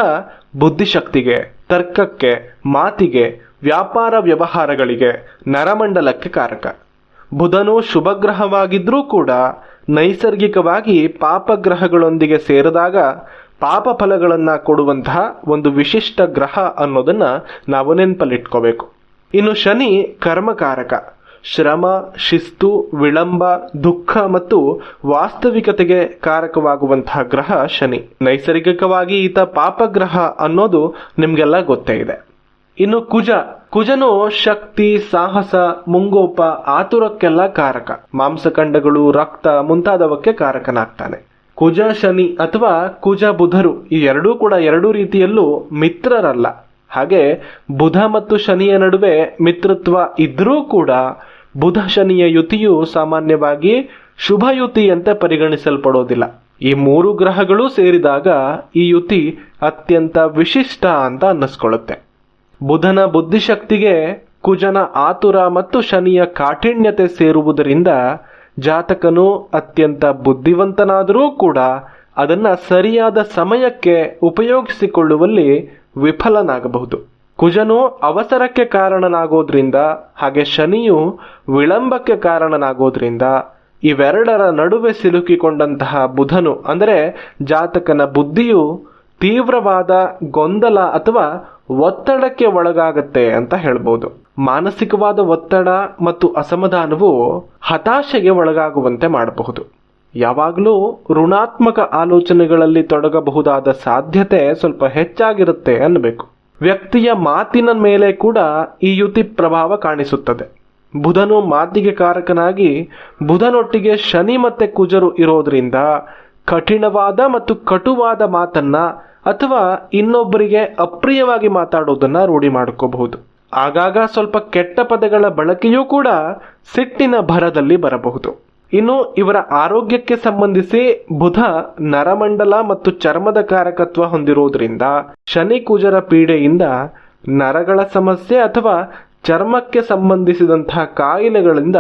ಬುದ್ಧಿಶಕ್ತಿಗೆ, ತರ್ಕಕ್ಕೆ, ಮಾತಿಗೆ, ವ್ಯಾಪಾರ ವ್ಯವಹಾರಗಳಿಗೆ, ನರಮಂಡಲಕ್ಕೆ ಕಾರಕ. ಬುಧನು ಶುಭಗ್ರಹವಾಗಿದ್ರೂ ಕೂಡ ನೈಸರ್ಗಿಕವಾಗಿ ಪಾಪಗ್ರಹಗಳೊಂದಿಗೆ ಸೇರಿದಾಗ ಪಾಪ ಫಲಗಳನ್ನು ಕೊಡುವಂತಹ ಒಂದು ವಿಶಿಷ್ಟ ಗ್ರಹ ಅನ್ನೋದನ್ನ ನಾವು ನೆನಪಲ್ಲಿಟ್ಕೋಬೇಕು. ಇನ್ನು ಶನಿ ಕರ್ಮಕಾರಕ. ಶ್ರಮ, ಶಿಸ್ತು, ವಿಳಂಬ, ದುಃಖ ಮತ್ತು ವಾಸ್ತವಿಕತೆಗೆ ಕಾರಕವಾಗುವಂತಹ ಗ್ರಹ ಶನಿ. ನೈಸರ್ಗಿಕವಾಗಿ ಈತ ಪಾಪಗ್ರಹ ಅನ್ನೋದು ನಿಮ್ಗೆಲ್ಲ ಗೊತ್ತೇ ಇದೆ. ಇನ್ನು ಕುಜನು ಶಕ್ತಿ, ಸಾಹಸ, ಮುಂಗೋಪ, ಆತುರಕ್ಕೆಲ್ಲ ಕಾರಕ. ಮಾಂಸಖಂಡಗಳು, ರಕ್ತ ಮುಂತಾದವಕ್ಕೆ ಕಾರಕನಾಗ್ತಾನೆ. ಕುಜ ಶನಿ ಅಥವಾ ಕುಜ ಬುಧರು ಈ ಎರಡೂ ಕೂಡ ಎರಡೂ ರೀತಿಯಲ್ಲೂ ಮಿತ್ರರಲ್ಲ. ಹಾಗೆ ಬುಧ ಮತ್ತು ಶನಿಯ ನಡುವೆ ಮಿತ್ರತ್ವ ಇದ್ರೂ ಕೂಡ ಬುಧ ಶನಿಯ ಯುತಿಯು ಸಾಮಾನ್ಯವಾಗಿ ಶುಭ ಯುತಿ ಅಂತ ಪರಿಗಣಿಸಲ್ಪಡೋದಿಲ್ಲ. ಈ ಮೂರು ಗ್ರಹಗಳು ಸೇರಿದಾಗ ಈ ಯುತಿ ಅತ್ಯಂತ ವಿಶಿಷ್ಟ ಅಂತ ಅನ್ನಿಸ್ಕೊಳ್ಳುತ್ತೆ. ಬುಧನ ಬುದ್ಧಿಶಕ್ತಿಗೆ ಕುಜನ ಆತುರ ಮತ್ತು ಶನಿಯ ಕಾಠಿಣ್ಯತೆ ಸೇರುವುದರಿಂದ ಜಾತಕನು ಅತ್ಯಂತ ಬುದ್ಧಿವಂತನಾದರೂ ಕೂಡ ಅದನ್ನ ಸರಿಯಾದ ಸಮಯಕ್ಕೆ ಉಪಯೋಗಿಸಿಕೊಳ್ಳುವಲ್ಲಿ ವಿಫಲನಾಗಬಹುದು. ಕುಜನು ಅವಸರಕ್ಕೆ ಕಾರಣನಾಗೋದ್ರಿಂದ ಹಾಗೆ ಶನಿಯು ವಿಳಂಬಕ್ಕೆ ಕಾರಣನಾಗೋದ್ರಿಂದ ಇವೆರಡರ ನಡುವೆ ಸಿಲುಕಿಕೊಂಡಂತಹ ಬುಧನು ಅಂದರೆ ಜಾತಕನ ಬುದ್ಧಿಯು ತೀವ್ರವಾದ ಗೊಂದಲ ಅಥವಾ ಒತ್ತಡಕ್ಕೆ ಒಳಗಾಗತ್ತೆ ಅಂತ ಹೇಳ್ಬೋದು. ಮಾನಸಿಕವಾದ ಒತ್ತಡ ಮತ್ತು ಅಸಮಾಧಾನವು ಹತಾಶೆಗೆ ಒಳಗಾಗುವಂತೆ ಮಾಡಬಹುದು. ಯಾವಾಗಲೂ ಋಣಾತ್ಮಕ ಆಲೋಚನೆಗಳಲ್ಲಿ ತೊಡಗಬಹುದಾದ ಸಾಧ್ಯತೆ ಸ್ವಲ್ಪ ಹೆಚ್ಚಾಗಿರುತ್ತೆ ಅನ್ನಬೇಕು. ವ್ಯಕ್ತಿಯ ಮಾತಿನ ಮೇಲೆ ಕೂಡ ಈ ಯುತಿ ಪ್ರಭಾವ ಕಾಣಿಸುತ್ತದೆ. ಬುಧನು ಮಾತಿಗೆ ಕಾರಕನಾಗಿ ಬುಧನೊಟ್ಟಿಗೆ ಶನಿ ಮತ್ತೆ ಕುಜರು ಇರೋದ್ರಿಂದ ಕಠಿಣವಾದ ಮತ್ತು ಕಟುವಾದ ಮಾತನ್ನ ಅಥವಾ ಇನ್ನೊಬ್ಬರಿಗೆ ಅಪ್ರಿಯವಾಗಿ ಮಾತಾಡೋದನ್ನ ರೂಢಿ ಮಾಡ್ಕೋಬಹುದು. ಆಗಾಗ ಸ್ವಲ್ಪ ಕೆಟ್ಟ ಪದಗಳ ಬಳಕೆಯೂ ಕೂಡ ಸಿಟ್ಟಿನ ಭರದಲ್ಲಿ ಬರಬಹುದು. ಇನ್ನು ಇವರ ಆರೋಗ್ಯಕ್ಕೆ ಸಂಬಂಧಿಸಿ ಬುಧ ನರಮಂಡಲ ಮತ್ತು ಚರ್ಮದ ಕಾರಕತ್ವ ಹೊಂದಿರೋದ್ರಿಂದ ಶನಿ ಕುಜರ ಪೀಡೆಯಿಂದ ನರಗಳ ಸಮಸ್ಯೆ ಅಥವಾ ಚರ್ಮಕ್ಕೆ ಸಂಬಂಧಿಸಿದಂತಹ ಕಾಯಿಲೆಗಳಿಂದ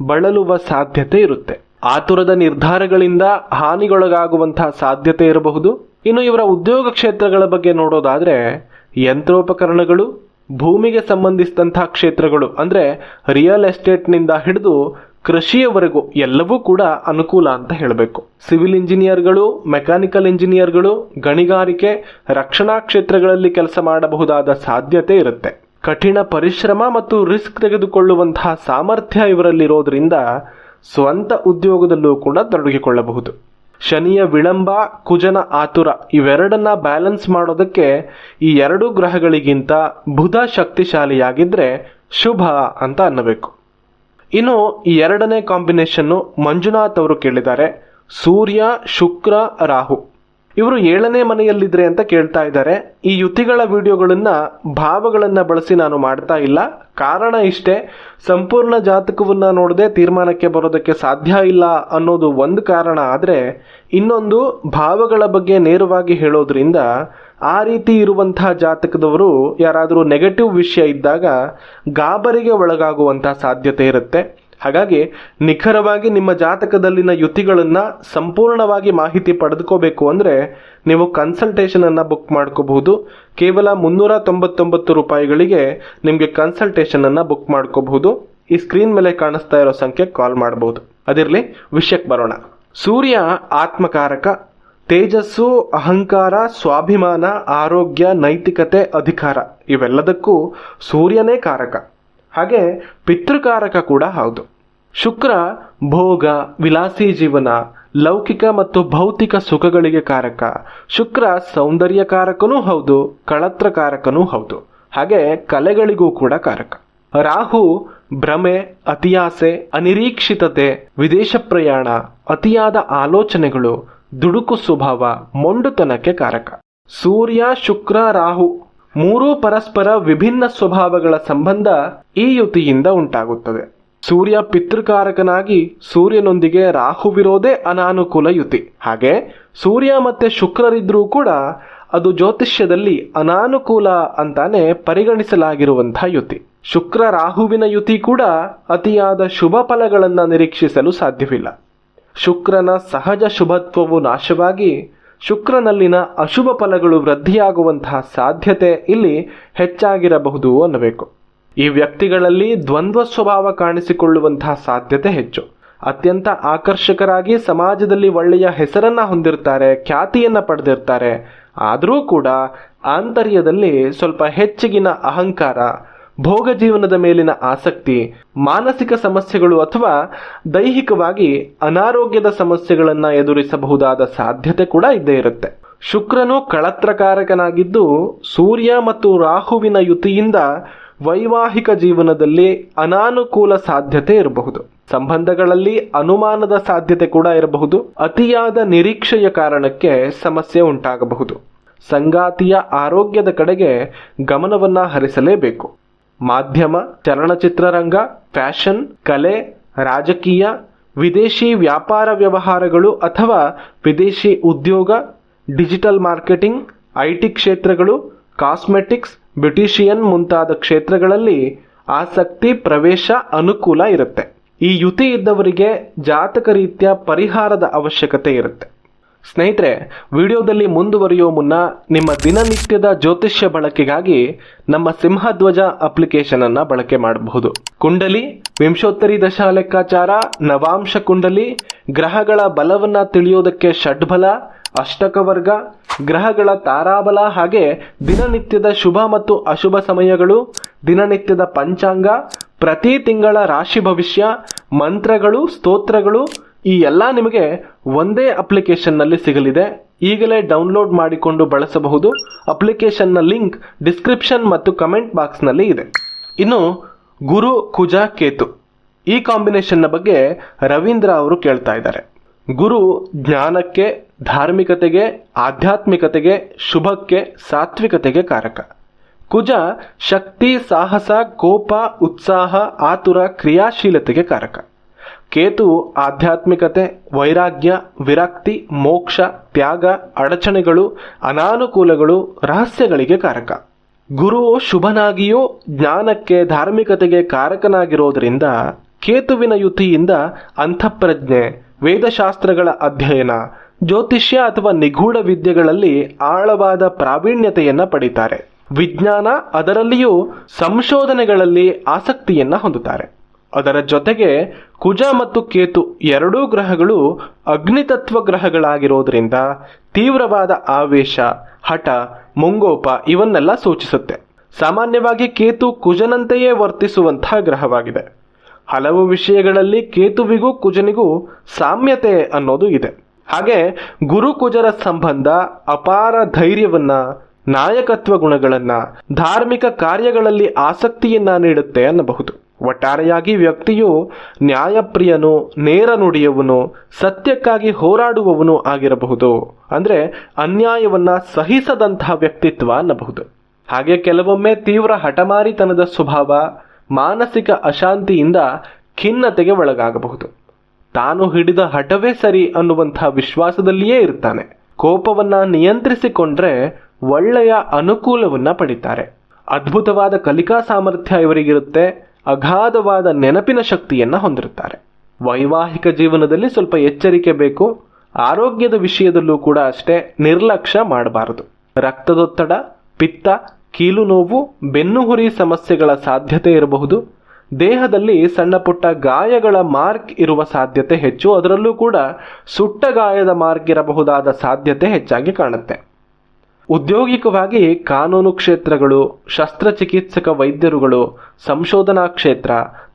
ಬಳಲುವ ಸಾಧ್ಯತೆ ಇರುತ್ತೆ. ಆತುರದ ನಿರ್ಧಾರಗಳಿಂದ ಹಾನಿಗೊಳಗಾಗುವಂತಹ ಸಾಧ್ಯತೆ ಇರಬಹುದು. ಇನ್ನು ಇವರ ಉದ್ಯೋಗ ಕ್ಷೇತ್ರಗಳ ಬಗ್ಗೆ ನೋಡೋದಾದ್ರೆ ಯಂತ್ರೋಪಕರಣಗಳು, ಭೂಮಿಗೆ ಸಂಬಂಧಿಸಿದಂತಹ ಕ್ಷೇತ್ರಗಳು ಅಂದರೆ ರಿಯಲ್ ಎಸ್ಟೇಟ್ನಿಂದ ಹಿಡಿದು ಕೃಷಿಯವರೆಗೂ ಎಲ್ಲವೂ ಕೂಡ ಅನುಕೂಲ ಅಂತ ಹೇಳಬೇಕು. ಸಿವಿಲ್ ಇಂಜಿನಿಯರ್ಗಳು, ಮೆಕ್ಯಾನಿಕಲ್ ಇಂಜಿನಿಯರ್ಗಳು, ಗಣಿಗಾರಿಕೆ, ರಕ್ಷಣಾ ಕ್ಷೇತ್ರಗಳಲ್ಲಿ ಕೆಲಸ ಮಾಡಬಹುದಾದ ಸಾಧ್ಯತೆ ಇರುತ್ತೆ. ಕಠಿಣ ಪರಿಶ್ರಮ ಮತ್ತು ರಿಸ್ಕ್ ತೆಗೆದುಕೊಳ್ಳುವಂತಹ ಸಾಮರ್ಥ್ಯ ಇವರಲ್ಲಿರೋದ್ರಿಂದ ಸ್ವಂತ ಉದ್ಯೋಗದಲ್ಲೂ ಕೂಡ ತೊಡಗಿಕೊಳ್ಳಬಹುದು. ಶನಿಯ ವಿಳಂಬ, ಕುಜನ ಆತುರ ಇವೆರಡನ್ನ ಬ್ಯಾಲೆನ್ಸ್ ಮಾಡೋದಕ್ಕೆ ಈ ಎರಡು ಗ್ರಹಗಳಿಗಿಂತ ಬುಧ ಶಕ್ತಿಶಾಲಿಯಾಗಿದ್ರೆ ಶುಭ ಅಂತ ಅನ್ನಬೇಕು. ಇನ್ನು ಈ ಎರಡನೇ ಕಾಂಬಿನೇಷನ್ನು ಮಂಜುನಾಥ್ ಅವರು ಕೇಳಿದ್ದಾರೆ. ಸೂರ್ಯ, ಶುಕ್ರ, ರಾಹು ಇವರು 7ನೇ ಮನೆಯಲ್ಲಿದ್ರೆ ಅಂತ ಕೇಳ್ತಾ ಇದ್ದಾರೆ. ಈ ಯುತಿಗಳ ವಿಡಿಯೋಗಳನ್ನ ಭಾವಗಳನ್ನ ಬಳಸಿ ನಾನು ಮಾಡ್ತಾ ಇಲ್ಲ. ಕಾರಣ ಇಷ್ಟೇ, ಸಂಪೂರ್ಣ ಜಾತಕವನ್ನ ನೋಡದೆ ತೀರ್ಮಾನಕ್ಕೆ ಬರೋದಕ್ಕೆ ಸಾಧ್ಯ ಇಲ್ಲ ಅನ್ನೋದು ಒಂದು ಕಾರಣ. ಆದರೆ ಇನ್ನೊಂದು, ಭಾವಗಳ ಬಗ್ಗೆ ನೇರವಾಗಿ ಹೇಳೋದ್ರಿಂದ ಆ ರೀತಿ ಇರುವಂತಹ ಜಾತಕದವರು ಯಾರಾದರೂ ನೆಗೆಟಿವ್ ವಿಷಯ ಇದ್ದಾಗ ಗಾಬರಿಗೆ ಒಳಗಾಗುವಂತಹ ಸಾಧ್ಯತೆ ಇರುತ್ತೆ. ಹಾಗಾಗಿ ನಿಖರವಾಗಿ ನಿಮ್ಮ ಜಾತಕದಲ್ಲಿನ ಯುತಿಗಳನ್ನು ಸಂಪೂರ್ಣವಾಗಿ ಮಾಹಿತಿ ಪಡೆದುಕೋಬೇಕು ಅಂದರೆ ನೀವು ಕನ್ಸಲ್ಟೇಷನ್ ಅನ್ನು ಬುಕ್ ಮಾಡ್ಕೋಬಹುದು. ಕೇವಲ 399 ರೂಪಾಯಿಗಳಿಗೆ ನಿಮಗೆ ಕನ್ಸಲ್ಟೇಷನ್ ಅನ್ನು ಬುಕ್ ಮಾಡ್ಕೋಬಹುದು. ಈ ಸ್ಕ್ರೀನ್ ಮೇಲೆ ಕಾಣಿಸ್ತಾ ಇರೋ ಸಂಖ್ಯೆ ಕಾಲ್ ಮಾಡಬಹುದು. ಅದಿರಲಿ, ವಿಷಯಕ್ಕೆ ಬರೋಣ. ಸೂರ್ಯ ಆತ್ಮಕಾರಕ, ತೇಜಸ್ಸು, ಅಹಂಕಾರ, ಸ್ವಾಭಿಮಾನ, ಆರೋಗ್ಯ, ನೈತಿಕತೆ, ಅಧಿಕಾರ ಇವೆಲ್ಲದಕ್ಕೂ ಸೂರ್ಯನೇ ಕಾರಕ. ಹಾಗೆ ಪಿತೃಕಾರಕ ಕೂಡ ಹೌದು. ಶುಕ್ರ ಭೋಗ, ವಿಲಾಸಿ ಜೀವನ, ಲೌಕಿಕ ಮತ್ತು ಭೌತಿಕ ಸುಖಗಳಿಗೆ ಕಾರಕ. ಶುಕ್ರ ಸೌಂದರ್ಯಕಾರಕನೂ ಹೌದು, ಕಳತ್ರಕಾರಕನೂ ಹೌದು. ಹಾಗೆ ಕಲೆಗಳಿಗೂ ಕೂಡ ಕಾರಕ. ರಾಹು ಭ್ರಮೆ, ಅತಿಯಾಸೆ, ಅನಿರೀಕ್ಷಿತತೆ, ವಿದೇಶ ಪ್ರಯಾಣ, ಅತಿಯಾದ ಆಲೋಚನೆಗಳು, ದುಡುಕು ಸ್ವಭಾವ, ಮೊಂಡುತನಕ್ಕೆ ಕಾರಕ. ಸೂರ್ಯ, ಶುಕ್ರ, ರಾಹು ಮೂರೂ ಪರಸ್ಪರ ವಿಭಿನ್ನ ಸ್ವಭಾವಗಳ ಸಂಬಂಧ ಈ ಯುತಿಯಿಂದ ಉಂಟಾಗುತ್ತದೆ. ಸೂರ್ಯ ಪಿತೃಕಾರಕನಾಗಿ ಸೂರ್ಯನೊಂದಿಗೆ ರಾಹುವಿರೋದೇ ಅನಾನುಕೂಲ ಯುತಿ. ಹಾಗೆ ಸೂರ್ಯ ಮತ್ತೆ ಶುಕ್ರರಿದ್ರೂ ಕೂಡ ಅದು ಜ್ಯೋತಿಷ್ಯದಲ್ಲಿ ಅನಾನುಕೂಲ ಅಂತಾನೆ ಪರಿಗಣಿಸಲಾಗಿರುವಂತಹ ಯುತಿ. ಶುಕ್ರ ರಾಹುವಿನ ಯುತಿ ಕೂಡ ಅತಿಯಾದ ಶುಭ ಫಲಗಳನ್ನು ನಿರೀಕ್ಷಿಸಲು ಸಾಧ್ಯವಿಲ್ಲ. ಶುಕ್ರನ ಸಹಜ ಶುಭತ್ವವು ನಾಶವಾಗಿ ಶುಕ್ರನಲ್ಲಿನ ಅಶುಭ ಫಲಗಳು ವೃದ್ಧಿಯಾಗುವಂತಹ ಸಾಧ್ಯತೆ ಇಲ್ಲಿ ಹೆಚ್ಚಾಗಿರಬಹುದು ಅನ್ನಬೇಕು. ಈ ವ್ಯಕ್ತಿಗಳಲ್ಲಿ ದ್ವಂದ್ವ ಸ್ವಭಾವ ಕಾಣಿಸಿಕೊಳ್ಳುವಂತಹ ಸಾಧ್ಯತೆ ಹೆಚ್ಚು. ಅತ್ಯಂತ ಆಕರ್ಷಕರಾಗಿ ಸಮಾಜದಲ್ಲಿ ಒಳ್ಳೆಯ ಹೆಸರನ್ನ ಹೊಂದಿರ್ತಾರೆ, ಖ್ಯಾತಿಯನ್ನ ಪಡೆದಿರ್ತಾರೆ. ಆದರೂ ಕೂಡ ಆಂತರ್ಯದಲ್ಲಿ ಸ್ವಲ್ಪ ಹೆಚ್ಚಿಗಿನ ಅಹಂಕಾರ, ಭೋಗ ಜೀವನದ ಮೇಲಿನ ಆಸಕ್ತಿ, ಮಾನಸಿಕ ಸಮಸ್ಯೆಗಳು ಅಥವಾ ದೈಹಿಕವಾಗಿ ಅನಾರೋಗ್ಯದ ಸಮಸ್ಯೆಗಳನ್ನು ಎದುರಿಸಬಹುದಾದ ಸಾಧ್ಯತೆ ಕೂಡ ಇದ್ದೇ ಇರುತ್ತೆ. ಶುಕ್ರನು ಕಳತ್ರಕಾರಕನಾಗಿದ್ದು ಸೂರ್ಯ ಮತ್ತು ರಾಹುವಿನ ಯುತಿಯಿಂದ ವೈವಾಹಿಕ ಜೀವನದಲ್ಲಿ ಅನಾನುಕೂಲ ಸಾಧ್ಯತೆ ಇರಬಹುದು. ಸಂಬಂಧಗಳಲ್ಲಿ ಅನುಮಾನದ ಸಾಧ್ಯತೆ ಕೂಡ ಇರಬಹುದು. ಅತಿಯಾದ ನಿರೀಕ್ಷೆಯ ಕಾರಣಕ್ಕೆ ಸಮಸ್ಯೆ ಉಂಟಾಗಬಹುದು. ಸಂಗಾತಿಯ ಆರೋಗ್ಯದ ಕಡೆಗೆ ಗಮನವನ್ನ ಹರಿಸಲೇಬೇಕು. ಮಾಧ್ಯಮ, ಚಲನಚಿತ್ರರಂಗ, ಫ್ಯಾಷನ್, ಕಲೆ, ರಾಜಕೀಯ, ವಿದೇಶಿ ವ್ಯಾಪಾರ ವ್ಯವಹಾರಗಳು ಅಥವಾ ವಿದೇಶಿ ಉದ್ಯೋಗ, ಡಿಜಿಟಲ್ ಮಾರ್ಕೆಟಿಂಗ್, ಐಟಿ ಕ್ಷೇತ್ರಗಳು, ಕಾಸ್ಮೆಟಿಕ್ಸ್, ಬ್ಯೂಟಿಷಿಯನ್ ಮುಂತಾದ ಕ್ಷೇತ್ರಗಳಲ್ಲಿ ಆಸಕ್ತಿ, ಪ್ರವೇಶ, ಅನುಕೂಲ ಇರುತ್ತೆ. ಈ ಯುತಿ ಇದ್ದವರಿಗೆ ಜಾತಕ ರೀತ್ಯ ಪರಿಹಾರದ ಅವಶ್ಯಕತೆ ಇರುತ್ತೆ. ಸ್ನೇಹಿತರೆ, ವಿಡಿಯೋದಲ್ಲಿ ಮುಂದುವರಿಯೋ ಮುನ್ನ ನಿಮ್ಮ ದಿನನಿತ್ಯದ ಜ್ಯೋತಿಷ್ಯ ಬಳಕೆಗಾಗಿ ನಮ್ಮ ಸಿಂಹಧ್ವಜ ಅಪ್ಲಿಕೇಶನ್ ಅನ್ನ ಬಳಕೆ ಮಾಡಬಹುದು. ಕುಂಡಲಿ, ವಿಂಶೋತ್ತರಿ ದಶಾ ಲೆಕ್ಕಾಚಾರ, ನವಾಂಶ ಕುಂಡಲಿ, ಗ್ರಹಗಳ ಬಲವನ್ನ ತಿಳಿಯೋದಕ್ಕೆ ಷಡ್ಬಲ, ಅಷ್ಟಕವರ್ಗ, ಗ್ರಹಗಳ ತಾರಾಬಲ, ಹಾಗೆ ದಿನನಿತ್ಯದ ಶುಭ ಮತ್ತು ಅಶುಭ ಸಮಯಗಳು, ದಿನನಿತ್ಯದ ಪಂಚಾಂಗ, ಪ್ರತಿ ತಿಂಗಳ ರಾಶಿ ಭವಿಷ್ಯ, ಮಂತ್ರಗಳು, ಸ್ತೋತ್ರಗಳು ಈ ಎಲ್ಲ ನಿಮಗೆ ಒಂದೇ ಅಪ್ಲಿಕೇಶನ್ನಲ್ಲಿ ಸಿಗಲಿದೆ. ಈಗಲೇ ಡೌನ್ಲೋಡ್ ಮಾಡಿಕೊಂಡು ಬಳಸಬಹುದು. ಅಪ್ಲಿಕೇಶನ್ನ ಲಿಂಕ್ ಡಿಸ್ಕ್ರಿಪ್ಷನ್ ಮತ್ತು ಕಮೆಂಟ್ ಬಾಕ್ಸ್ನಲ್ಲಿ ಇದೆ. ಇನ್ನು ಗುರು, ಕುಜ, ಕೇತು ಈ ಕಾಂಬಿನೇಷನ್ನ ಬಗ್ಗೆ ರವೀಂದ್ರ ಅವರು ಕೇಳ್ತಾ ಇದ್ದಾರೆ. ಗುರು ಜ್ಞಾನಕ್ಕೆ, ಧಾರ್ಮಿಕತೆಗೆ, ಆಧ್ಯಾತ್ಮಿಕತೆಗೆ, ಶುಭಕ್ಕೆ, ಸಾತ್ವಿಕತೆಗೆ ಕಾರಕ. ಕುಜ ಶಕ್ತಿ, ಸಾಹಸ, ಕೋಪ, ಉತ್ಸಾಹ, ಆತುರ, ಕ್ರಿಯಾಶೀಲತೆಗೆ ಕಾರಕ. ಕೇತು ಆಧ್ಯಾತ್ಮಿಕತೆ, ವೈರಾಗ್ಯ, ವಿರಕ್ತಿ, ಮೋಕ್ಷ, ತ್ಯಾಗ, ಅಡಚಣೆಗಳು, ಅನಾನುಕೂಲಗಳು, ರಹಸ್ಯಗಳಿಗೆ ಕಾರಕ. ಗುರು ಶುಭನಾಗಿಯೂ ಜ್ಞಾನಕ್ಕೆ, ಧಾರ್ಮಿಕತೆಗೆ ಕಾರಕನಾಗಿರೋದ್ರಿಂದ ಕೇತುವಿನ ಯುತಿಯಿಂದ ಅಂತಃಪ್ರಜ್ಞೆ, ವೇದಶಾಸ್ತ್ರಗಳ ಅಧ್ಯಯನ, ಜ್ಯೋತಿಷ್ಯ ಅಥವಾ ನಿಗೂಢ ವಿದ್ಯೆಗಳಲ್ಲಿ ಆಳವಾದ ಪ್ರಾವೀಣ್ಯತೆಯನ್ನ ಪಡೀತಾರೆ. ವಿಜ್ಞಾನ, ಅದರಲ್ಲಿಯೂ ಸಂಶೋಧನೆಗಳಲ್ಲಿ ಆಸಕ್ತಿಯನ್ನ ಹೊಂದುತ್ತಾರೆ. ಅದರ ಜೊತೆಗೆ ಕುಜ ಮತ್ತು ಕೇತು ಎರಡೂ ಗ್ರಹಗಳು ಅಗ್ನಿತತ್ವ ಗ್ರಹಗಳಾಗಿರೋದ್ರಿಂದ ತೀವ್ರವಾದ ಆವೇಶ, ಹಠ, ಮುಂಗೋಪ ಇವನ್ನೆಲ್ಲ ಸೂಚಿಸುತ್ತೆ. ಸಾಮಾನ್ಯವಾಗಿ ಕೇತು ಕುಜನಂತೆಯೇ ವರ್ತಿಸುವಂತಹ ಗ್ರಹವಾಗಿದೆ. ಹಲವು ವಿಷಯಗಳಲ್ಲಿ ಕೇತುವಿಗೂ ಕುಜನಿಗೂ ಸಾಮ್ಯತೆ ಅನ್ನೋದು ಇದೆ. ಹಾಗೆ ಗುರು ಕುಜರ ಸಂಬಂಧ ಅಪಾರ ಧೈರ್ಯವನ್ನ, ನಾಯಕತ್ವ ಗುಣಗಳನ್ನ, ಧಾರ್ಮಿಕ ಕಾರ್ಯಗಳಲ್ಲಿ ಆಸಕ್ತಿಯನ್ನ ನೀಡುತ್ತೆ ಅನ್ನಬಹುದು. ಒಟ್ಟಾರೆಯಾಗಿ ವ್ಯಕ್ತಿಯು ನ್ಯಾಯಪ್ರಿಯನು, ನೇರ ನುಡಿಯವನು, ಸತ್ಯಕ್ಕಾಗಿ ಹೋರಾಡುವವನು ಆಗಿರಬಹುದು. ಅಂದ್ರೆ ಅನ್ಯಾಯವನ್ನ ಸಹಿಸದಂತಹ ವ್ಯಕ್ತಿತ್ವ ಅನ್ನಬಹುದು. ಹಾಗೆ ಕೆಲವೊಮ್ಮೆ ತೀವ್ರ ಹಠಮಾರಿತನದ ಸ್ವಭಾವ, ಮಾನಸಿಕ ಅಶಾಂತಿಯಿಂದ ಖಿನ್ನತೆಗೆ ಒಳಗಾಗಬಹುದು. ತಾನು ಹಿಡಿದ ಹಠವೇ ಸರಿ ಅನ್ನುವಂತಹ ವಿಶ್ವಾಸದಲ್ಲಿಯೇ ಇರ್ತಾನೆ. ಕೋಪವನ್ನ ನಿಯಂತ್ರಿಸಿಕೊಂಡ್ರೆ ಒಳ್ಳೆಯ ಅನುಕೂಲವನ್ನ ಪಡಿತಾರೆ. ಅದ್ಭುತವಾದ ಕಲಿಕಾ ಸಾಮರ್ಥ್ಯ ಇವರಿಗಿರುತ್ತೆ. ಅಗಾಧವಾದ ನೆನಪಿನ ಶಕ್ತಿಯನ್ನ ಹೊಂದಿರುತ್ತಾರೆ. ವೈವಾಹಿಕ ಜೀವನದಲ್ಲಿ ಸ್ವಲ್ಪ ಎಚ್ಚರಿಕೆ ಬೇಕು. ಆರೋಗ್ಯದ ವಿಷಯದಲ್ಲೂ ಕೂಡ ಅಷ್ಟೇ ನಿರ್ಲಕ್ಷ್ಯ ಮಾಡಬಾರದು. ರಕ್ತದೊತ್ತಡ, ಪಿತ್ತ, ಕೀಲು ನೋವು, ಬೆನ್ನುಹುರಿ ಸಮಸ್ಯೆಗಳ ಸಾಧ್ಯತೆ ಇರಬಹುದು. ದೇಹದಲ್ಲಿ ಸಣ್ಣ ಪುಟ್ಟ ಗಾಯಗಳ ಮಾರ್ಕ್ ಇರುವ ಸಾಧ್ಯತೆ ಹೆಚ್ಚು. ಅದರಲ್ಲೂ ಕೂಡ ಸುಟ್ಟ ಗಾಯದ ಮಾರ್ಕ್ ಇರಬಹುದಾದ ಸಾಧ್ಯತೆ ಹೆಚ್ಚಾಗಿ ಕಾಣುತ್ತೆ. ಉದ್ಯೋಗಿಕವಾಗಿ ಕಾನೂನು ಕ್ಷೇತ್ರಗಳು, ಶಸ್ತ್ರಚಿಕಿತ್ಸಕ ವೈದ್ಯರುಗಳು, ಸಂಶೋಧನಾ ಕ್ಷೇತ್ರ,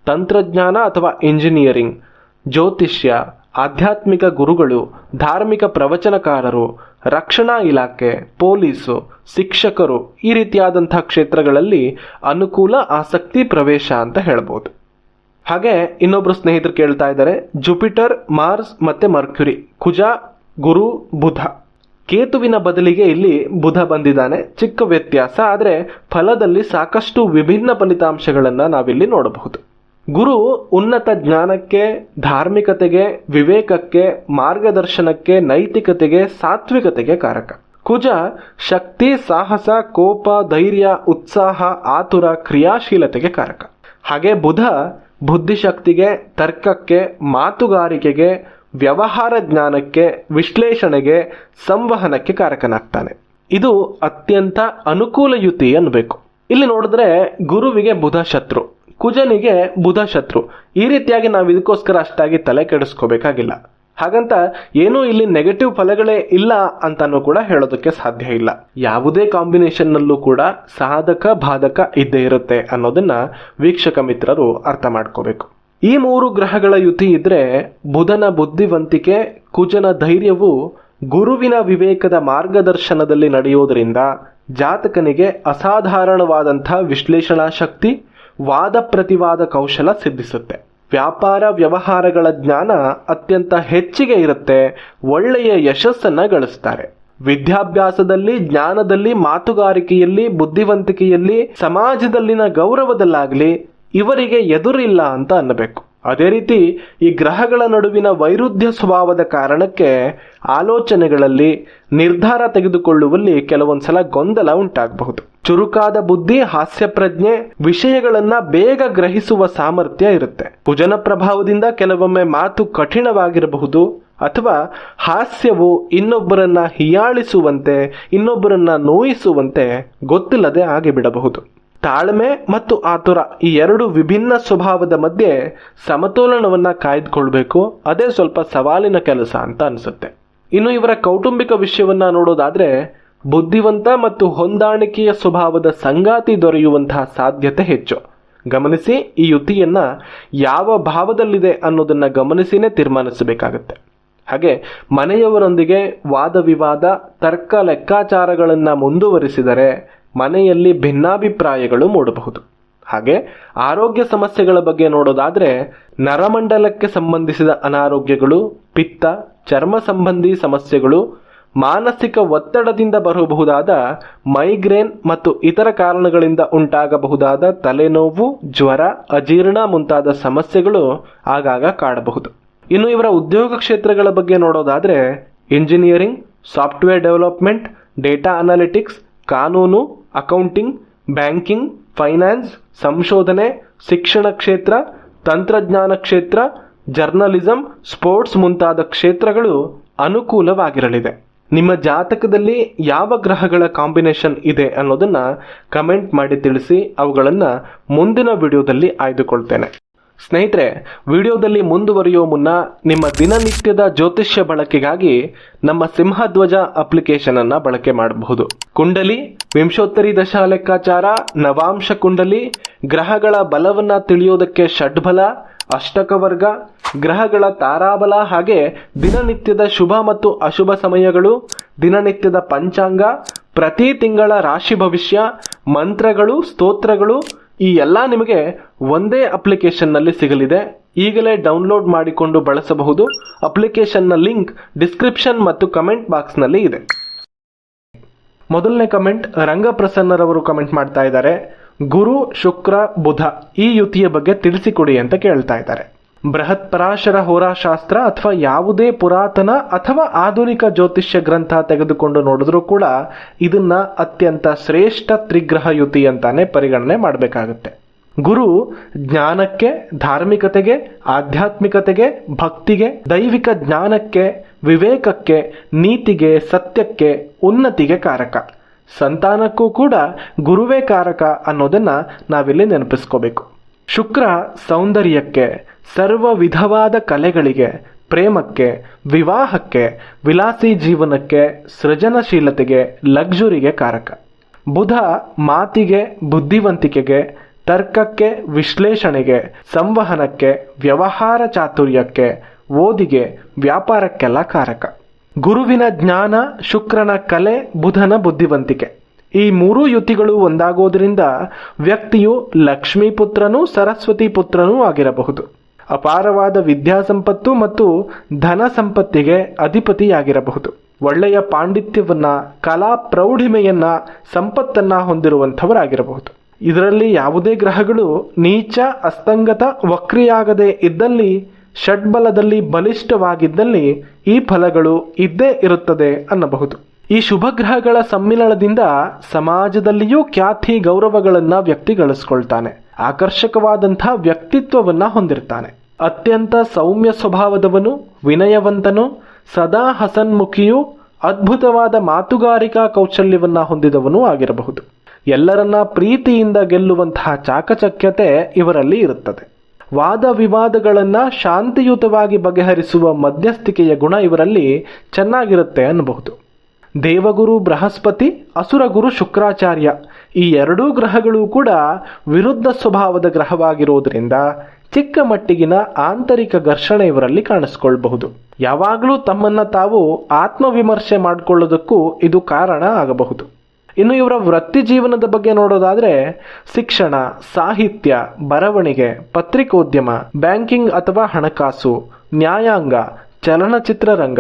ತಂತ್ರಜ್ಞಾನ ಅಥವಾ ಇಂಜಿನಿಯರಿಂಗ್, ಜ್ಯೋತಿಷ್ಯ, ಆಧ್ಯಾತ್ಮಿಕ ಗುರುಗಳು, ಧಾರ್ಮಿಕ ಪ್ರವಚನಕಾರರು, ರಕ್ಷಣಾ ಇಲಾಖೆ, ಪೊಲೀಸು, ಶಿಕ್ಷಕರು ಈ ರೀತಿಯಾದಂತಹ ಕ್ಷೇತ್ರಗಳಲ್ಲಿ ಅನುಕೂಲ, ಆಸಕ್ತಿ, ಪ್ರವೇಶ ಅಂತ ಹೇಳ್ಬೋದು. ಹಾಗೆ ಇನ್ನೊಬ್ರು ಸ್ನೇಹಿತರು ಕೇಳ್ತಾ ಇದ್ದಾರೆ, ಜುಪಿಟರ್, ಮಾರ್ಸ್ ಮತ್ತೆ ಮರ್ಕ್ಯುರಿ, ಕುಜ, ಗುರು, ಬುಧ. ಕೇತುವಿನ ಬದಲಿಗೆ ಇಲ್ಲಿ ಬುಧ ಬಂದಿದ್ದಾನೆ. ಚಿಕ್ಕ ವ್ಯತ್ಯಾಸ, ಆದರೆ ಫಲದಲ್ಲಿ ಸಾಕಷ್ಟು ವಿಭಿನ್ನ ಫಲಿತಾಂಶಗಳನ್ನು ನಾವಿಲ್ಲಿ ನೋಡಬಹುದು. ಗುರು ಉನ್ನತ ಜ್ಞಾನಕ್ಕೆ, ಧಾರ್ಮಿಕತೆಗೆ, ವಿವೇಕಕ್ಕೆ, ಮಾರ್ಗದರ್ಶನಕ್ಕೆ, ನೈತಿಕತೆಗೆ, ಸಾತ್ವಿಕತೆಗೆ ಕಾರಕ. ಕುಜ ಶಕ್ತಿ, ಸಾಹಸ, ಕೋಪ, ಧೈರ್ಯ, ಉತ್ಸಾಹ, ಆತುರ, ಕ್ರಿಯಾಶೀಲತೆಗೆ ಕಾರಕ. ಹಾಗೆ ಬುಧ ಬುದ್ಧಿಶಕ್ತಿಗೆ, ತರ್ಕಕ್ಕೆ, ಮಾತುಗಾರಿಕೆಗೆ, ವ್ಯವಹಾರ ಜ್ಞಾನಕ್ಕೆ, ವಿಶ್ಲೇಷಣೆಗೆ, ಸಂವಹನಕ್ಕೆ ಕಾರಕನಾಗ್ತಾನೆ. ಇದು ಅತ್ಯಂತ ಅನುಕೂಲ ಯುತಿ ಅನ್ನಬೇಕು. ಇಲ್ಲಿ ನೋಡಿದ್ರೆ ಗುರುವಿಗೆ ಬುಧ ಶತ್ರು, ಕುಜನಿಗೆ ಬುಧ ಶತ್ರು. ಈ ರೀತಿಯಾಗಿ ನಾವು ಇದಕ್ಕೋಸ್ಕರ ಅಷ್ಟಾಗಿ ತಲೆ ಕೆಡಿಸ್ಕೋಬೇಕಾಗಿಲ್ಲ. ಹಾಗಂತ ಏನೂ ಇಲ್ಲಿ ನೆಗೆಟಿವ್ ಫಲಗಳೇ ಇಲ್ಲ ಅಂತಾನೂ ಕೂಡ ಹೇಳೋದಕ್ಕೆ ಸಾಧ್ಯ ಇಲ್ಲ. ಯಾವುದೇ ಕಾಂಬಿನೇಷನ್ ನಲ್ಲೂ ಕೂಡ ಸಾಧಕ ಬಾಧಕ ಇದ್ದೇ ಇರುತ್ತೆ ಅನ್ನೋದನ್ನ ವೀಕ್ಷಕ ಮಿತ್ರರು ಅರ್ಥ ಮಾಡ್ಕೋಬೇಕು. ಈ ಮೂರು ಗ್ರಹಗಳ ಯುತಿ ಇದ್ರೆ ಬುಧನ ಬುದ್ಧಿವಂತಿಕೆ, ಕುಜನ ಧೈರ್ಯವು ಗುರುವಿನ ವಿವೇಕದ ಮಾರ್ಗದರ್ಶನದಲ್ಲಿ ನಡೆಯೋದರಿಂದ ಜಾತಕನಿಗೆ ಅಸಾಧಾರಣವಾದಂಥ ವಿಶ್ಲೇಷಣಾ ಶಕ್ತಿ, ವಾದ ಪ್ರತಿವಾದ ಕೌಶಲ ಸಿದ್ಧಿಸುತ್ತೆ. ವ್ಯಾಪಾರ ವ್ಯವಹಾರಗಳ ಜ್ಞಾನ ಅತ್ಯಂತ ಹೆಚ್ಚಿಗೆ ಇರುತ್ತೆ. ಒಳ್ಳೆಯ ಯಶಸ್ಸನ್ನ ಗಳಿಸ್ತಾರೆ. ವಿದ್ಯಾಭ್ಯಾಸದಲ್ಲಿ, ಜ್ಞಾನದಲ್ಲಿ, ಮಾತುಗಾರಿಕೆಯಲ್ಲಿ, ಬುದ್ಧಿವಂತಿಕೆಯಲ್ಲಿ, ಸಮಾಜದಲ್ಲಿನ ಗೌರವದಲ್ಲಾಗಲಿ ಇವರಿಗೆ ಎದುರಿಲ್ಲ ಅಂತ ಅನ್ನಬೇಕು. ಅದೇ ರೀತಿ ಈ ಗ್ರಹಗಳ ನಡುವಿನ ವೈರುಧ್ಯ ಸ್ವಭಾವದ ಕಾರಣಕ್ಕೆ ಆಲೋಚನೆಗಳಲ್ಲಿ, ನಿರ್ಧಾರ ತೆಗೆದುಕೊಳ್ಳುವಲ್ಲಿ ಕೆಲವೊಂದ್ಸಲ ಗೊಂದಲ ಉಂಟಾಗಬಹುದು. ಚುರುಕಾದ ಬುದ್ಧಿ, ಹಾಸ್ಯ ಪ್ರಜ್ಞೆ, ವಿಷಯಗಳನ್ನ ಬೇಗ ಗ್ರಹಿಸುವ ಸಾಮರ್ಥ್ಯ ಇರುತ್ತೆ. ಕುಜನ ಪ್ರಭಾವದಿಂದ ಕೆಲವೊಮ್ಮೆ ಮಾತು ಕಠಿಣವಾಗಿರಬಹುದು ಅಥವಾ ಹಾಸ್ಯವು ಇನ್ನೊಬ್ಬರನ್ನ ಹೀಯಾಳಿಸುವಂತೆ, ಇನ್ನೊಬ್ಬರನ್ನ ನೋಯಿಸುವಂತೆ ಗೊತ್ತಿಲ್ಲದೆ ಆಗಿಬಿಡಬಹುದು. ತಾಳ್ಮೆ ಮತ್ತು ಆತುರ ಈ ಎರಡು ವಿಭಿನ್ನ ಸ್ವಭಾವದ ಮಧ್ಯೆ ಸಮತೋಲನವನ್ನ ಕಾಯ್ದುಕೊಳ್ಬೇಕು. ಅದೇ ಸ್ವಲ್ಪ ಸವಾಲಿನ ಕೆಲಸ ಅಂತ ಅನಿಸುತ್ತೆ. ಇನ್ನು ಇವರ ಕೌಟುಂಬಿಕ ವಿಷಯವನ್ನ ನೋಡೋದಾದ್ರೆ ಬುದ್ಧಿವಂತ ಮತ್ತು ಹೊಂದಾಣಿಕೆಯ ಸ್ವಭಾವದ ಸಂಗಾತಿ ದೊರೆಯುವಂತಹ ಸಾಧ್ಯತೆ ಹೆಚ್ಚು. ಗಮನಿಸಿ, ಈ ಯುತಿಯನ್ನ ಯಾವ ಭಾವದಲ್ಲಿದೆ ಅನ್ನೋದನ್ನ ಗಮನಿಸಿನೇ ತೀರ್ಮಾನಿಸಬೇಕಾಗತ್ತೆ. ಹಾಗೆ ಮನೆಯವರೊಂದಿಗೆ ವಾದ ವಿವಾದ, ತರ್ಕ ಲೆಕ್ಕಾಚಾರಗಳನ್ನ ಮುಂದುವರಿಸಿದರೆ ಮನೆಯಲ್ಲಿ ಭಿನ್ನಾಭಿಪ್ರಾಯಗಳು ಮೂಡಬಹುದು. ಹಾಗೆ ಆರೋಗ್ಯ ಸಮಸ್ಯೆಗಳ ಬಗ್ಗೆ ನೋಡೋದಾದ್ರೆ ನರಮಂಡಲಕ್ಕೆ ಸಂಬಂಧಿಸಿದ ಅನಾರೋಗ್ಯಗಳು, ಪಿತ್ತ, ಚರ್ಮ ಸಂಬಂಧಿ ಸಮಸ್ಯೆಗಳು, ಮಾನಸಿಕ ಒತ್ತಡದಿಂದ ಬರಬಹುದಾದ ಮೈಗ್ರೇನ್ ಮತ್ತು ಇತರ ಕಾರಣಗಳಿಂದ ಉಂಟಾಗಬಹುದಾದ ತಲೆನೋವು, ಜ್ವರ, ಅಜೀರ್ಣ ಮುಂತಾದ ಸಮಸ್ಯೆಗಳು ಆಗಾಗ ಕಾಡಬಹುದು. ಇನ್ನು ಇವರ ಉದ್ಯೋಗ ಕ್ಷೇತ್ರಗಳ ಬಗ್ಗೆ ನೋಡೋದಾದ್ರೆ engineering, software development, data analytics, ಕಾನೂನು, ಅಕೌಂಟಿಂಗ್, ಬ್ಯಾಂಕಿಂಗ್, ಫೈನಾನ್ಸ್, ಸಂಶೋಧನೆ, ಶಿಕ್ಷಣ ಕ್ಷೇತ್ರ, ತಂತ್ರಜ್ಞಾನ ಕ್ಷೇತ್ರ, ಜರ್ನಲಿಸಂ, ಸ್ಪೋರ್ಟ್ಸ್ ಮುಂತಾದ ಕ್ಷೇತ್ರಗಳು ಅನುಕೂಲವಾಗಿರಲಿದೆ. ನಿಮ್ಮ ಜಾತಕದಲ್ಲಿ ಯಾವ ಗ್ರಹಗಳ ಕಾಂಬಿನೇಷನ್ ಇದೆ ಅನ್ನೋದನ್ನ ಕಮೆಂಟ್ ಮಾಡಿ ತಿಳಿಸಿ. ಅವುಗಳನ್ನು ಮುಂದಿನ ವಿಡಿಯೋದಲ್ಲಿ ಆಯ್ದುಕೊಳ್ತೇನೆ. ಸ್ನೇಹಿತರೆ, ವಿಡಿಯೋದಲ್ಲಿ ಮುಂದುವರಿಯುವ ಮುನ್ನ ನಿಮ್ಮ ದಿನನಿತ್ಯದ ಜ್ಯೋತಿಷ್ಯ ಬಳಕೆಗಾಗಿ ನಮ್ಮ ಸಿಂಹಧ್ವಜ ಅಪ್ಲಿಕೇಶನ್ ಅನ್ನ ಬಳಕೆ ಮಾಡಬಹುದು. ಕುಂಡಲಿ, ವಿಂಶೋತ್ತರಿ ದಶಾ ಲೆಕ್ಕಾಚಾರ, ನವಾಂಶ ಕುಂಡಲಿ, ಗ್ರಹಗಳ ಬಲವನ್ನ ತಿಳಿಯೋದಕ್ಕೆ ಷಡ್ಬಲ, ಅಷ್ಟಕವರ್ಗ, ಗ್ರಹಗಳ ತಾರಾಬಲ, ಹಾಗೆ ದಿನನಿತ್ಯದ ಶುಭ ಮತ್ತು ಅಶುಭ ಸಮಯಗಳು, ದಿನನಿತ್ಯದ ಪಂಚಾಂಗ, ಪ್ರತಿ ತಿಂಗಳ ರಾಶಿ ಭವಿಷ್ಯ, ಮಂತ್ರಗಳು, ಸ್ತೋತ್ರಗಳು, ಈ ಎಲ್ಲ ನಿಮಗೆ ಒಂದೇ ಅಪ್ಲಿಕೇಶನ್ನಲ್ಲಿ ಸಿಗಲಿದೆ. ಈಗಲೇ ಡೌನ್ಲೋಡ್ ಮಾಡಿಕೊಂಡು ಬಳಸಬಹುದು. ಅಪ್ಲಿಕೇಶನ್ನ ಲಿಂಕ್ ಡಿಸ್ಕ್ರಿಪ್ಷನ್ ಮತ್ತು ಕಮೆಂಟ್ ಬಾಕ್ಸ್ನಲ್ಲಿ ಇದೆ. ಮೊದಲನೇ ಕಮೆಂಟ್ ರಂಗಪ್ರಸನ್ನರವರು ಕಮೆಂಟ್ ಮಾಡ್ತಾ ಇದ್ದಾರೆ. ಗುರು, ಶುಕ್ರ, ಬುಧ ಈ ಯುತಿಯ ಬಗ್ಗೆ ತಿಳಿಸಿಕೊಡಿ ಅಂತ ಕೇಳ್ತಾ ಇದ್ದಾರೆ. ಬೃಹತ್ ಪರಾಶರ ಹೋರಾಶಾಸ್ತ್ರ ಅಥವಾ ಯಾವುದೇ ಪುರಾತನ ಅಥವಾ ಆಧುನಿಕ ಜ್ಯೋತಿಷ್ಯ ಗ್ರಂಥ ತೆಗೆದುಕೊಂಡು ನೋಡಿದ್ರೂ ಕೂಡ ಇದನ್ನ ಅತ್ಯಂತ ಶ್ರೇಷ್ಠ ತ್ರಿಗ್ರಹ ಯುತಿ ಅಂತಾನೆ ಪರಿಗಣನೆ ಮಾಡಬೇಕಾಗುತ್ತೆ. ಗುರು ಜ್ಞಾನಕ್ಕೆ, ಧಾರ್ಮಿಕತೆಗೆ, ಆಧ್ಯಾತ್ಮಿಕತೆಗೆ, ಭಕ್ತಿಗೆ, ದೈವಿಕ ಜ್ಞಾನಕ್ಕೆ, ವಿವೇಕಕ್ಕೆ, ನೀತಿಗೆ, ಸತ್ಯಕ್ಕೆ, ಉನ್ನತಿಗೆ ಕಾರಕ. ಸಂತಾನಕ್ಕೂ ಕೂಡ ಗುರುವೇ ಕಾರಕ ಅನ್ನೋದನ್ನ ನಾವಿಲ್ಲಿ ನೆನಪಿಸ್ಕೋಬೇಕು. ಶುಕ್ರ ಸೌಂದರ್ಯಕ್ಕೆ, ಸರ್ವ ವಿಧವಾದ ಕಲೆಗಳಿಗೆ, ಪ್ರೇಮಕ್ಕೆ, ವಿವಾಹಕ್ಕೆ, ವಿಲಾಸಿ ಜೀವನಕ್ಕೆ, ಸೃಜನಶೀಲತೆಗೆ, ಲಕ್ಸುರಿಗೆ ಕಾರಕ. ಬುಧ ಮಾತಿಗೆ, ಬುದ್ಧಿವಂತಿಕೆಗೆ, ತರ್ಕಕ್ಕೆ, ವಿಶ್ಲೇಷಣೆಗೆ, ಸಂವಹನಕ್ಕೆ, ವ್ಯವಹಾರ ಚಾತುರ್ಯಕ್ಕೆ, ಓದಿಗೆ, ವ್ಯಾಪಾರಕ್ಕೆಲ್ಲ ಕಾರಕ. ಗುರುವಿನ ಜ್ಞಾನ, ಶುಕ್ರನ ಕಲೆ, ಬುಧನ ಬುದ್ಧಿವಂತಿಕೆ, ಈ ಮೂರೂ ಯುತಿಗಳು ಒಂದಾಗೋದ್ರಿಂದ ವ್ಯಕ್ತಿಯು ಲಕ್ಷ್ಮೀ ಪುತ್ರನೂ ಸರಸ್ವತಿ ಪುತ್ರನೂ ಆಗಿರಬಹುದು. ಅಪಾರವಾದ ವಿದ್ಯಾಸಂಪತ್ತು ಮತ್ತು ಧನ ಸಂಪತ್ತಿಗೆ ಅಧಿಪತಿಯಾಗಿರಬಹುದು. ಒಳ್ಳೆಯ ಪಾಂಡಿತ್ಯವನ್ನ, ಕಲಾ ಪ್ರೌಢಿಮೆಯನ್ನ, ಸಂಪತ್ತನ್ನ ಹೊಂದಿರುವಂಥವರಾಗಿರಬಹುದು. ಇದರಲ್ಲಿ ಯಾವುದೇ ಗ್ರಹಗಳು ನೀಚ, ಅಸ್ತಂಗತ, ವಕ್ರಿಯಾಗದೆ ಇದ್ದಲ್ಲಿ, ಷಡ್ಬಲದಲ್ಲಿ ಬಲಿಷ್ಠವಾಗಿದ್ದಲ್ಲಿ ಈ ಫಲಗಳು ಇದ್ದೇ ಇರುತ್ತದೆ ಅನ್ನಬಹುದು. ಈ ಶುಭ ಗ್ರಹಗಳ ಸಮ್ಮಿಲನದಿಂದ ಸಮಾಜದಲ್ಲಿಯೂ ಖ್ಯಾತಿ, ಗೌರವಗಳನ್ನ ವ್ಯಕ್ತಿ ಗಳಿಸ್ಕೊಳ್ತಾನೆ. ಆಕರ್ಷಕವಾದಂಥ ವ್ಯಕ್ತಿತ್ವವನ್ನ ಹೊಂದಿರ್ತಾನೆ. ಅತ್ಯಂತ ಸೌಮ್ಯ ಸ್ವಭಾವದವನು, ವಿನಯವಂತನು, ಸದಾ ಹಸನ್ಮುಖಿಯೂ, ಅದ್ಭುತವಾದ ಮಾತುಗಾರಿಕಾ ಕೌಶಲ್ಯವನ್ನ ಹೊಂದಿದವನೂ ಆಗಿರಬಹುದು. ಎಲ್ಲರನ್ನ ಪ್ರೀತಿಯಿಂದ ಗೆಲ್ಲುವಂತಹ ಚಾಕಚಕ್ಯತೆ ಇವರಲ್ಲಿ ಇರುತ್ತದೆ. ವಾದ ವಿವಾದಗಳನ್ನ ಶಾಂತಿಯುತವಾಗಿ ಬಗೆಹರಿಸುವ ಮಧ್ಯಸ್ಥಿಕೆಯ ಗುಣ ಇವರಲ್ಲಿ ಚೆನ್ನಾಗಿರುತ್ತೆ ಅನ್ನಬಹುದು. ದೇವಗುರು ಬೃಹಸ್ಪತಿ, ಅಸುರಗುರು ಶುಕ್ರಾಚಾರ್ಯ ಈ ಎರಡೂ ಗ್ರಹಗಳು ಕೂಡ ವಿರುದ್ಧ ಸ್ವಭಾವದ ಗ್ರಹವಾಗಿರುವುದರಿಂದ ಚಿಕ್ಕ ಮಟ್ಟಿಗಿನ ಆಂತರಿಕ ಘರ್ಷಣೆ ಇವರಲ್ಲಿ ಕಾಣಿಸ್ಕೊಳ್ಬಹುದು. ಯಾವಾಗಲೂ ತಮ್ಮನ್ನ ತಾವು ಆತ್ಮವಿಮರ್ಶೆ ಮಾಡಿಕೊಳ್ಳೋದಕ್ಕೂ ಇದು ಕಾರಣ ಆಗಬಹುದು. ಇನ್ನು ಇವರ ವೃತ್ತಿ ಜೀವನದ ಬಗ್ಗೆ ನೋಡೋದಾದ್ರೆ ಶಿಕ್ಷಣ, ಸಾಹಿತ್ಯ, ಬರವಣಿಗೆ, ಪತ್ರಿಕೋದ್ಯಮ, ಬ್ಯಾಂಕಿಂಗ್ ಅಥವಾ ಹಣಕಾಸು, ನ್ಯಾಯಾಂಗ, ಚಲನಚಿತ್ರರಂಗ,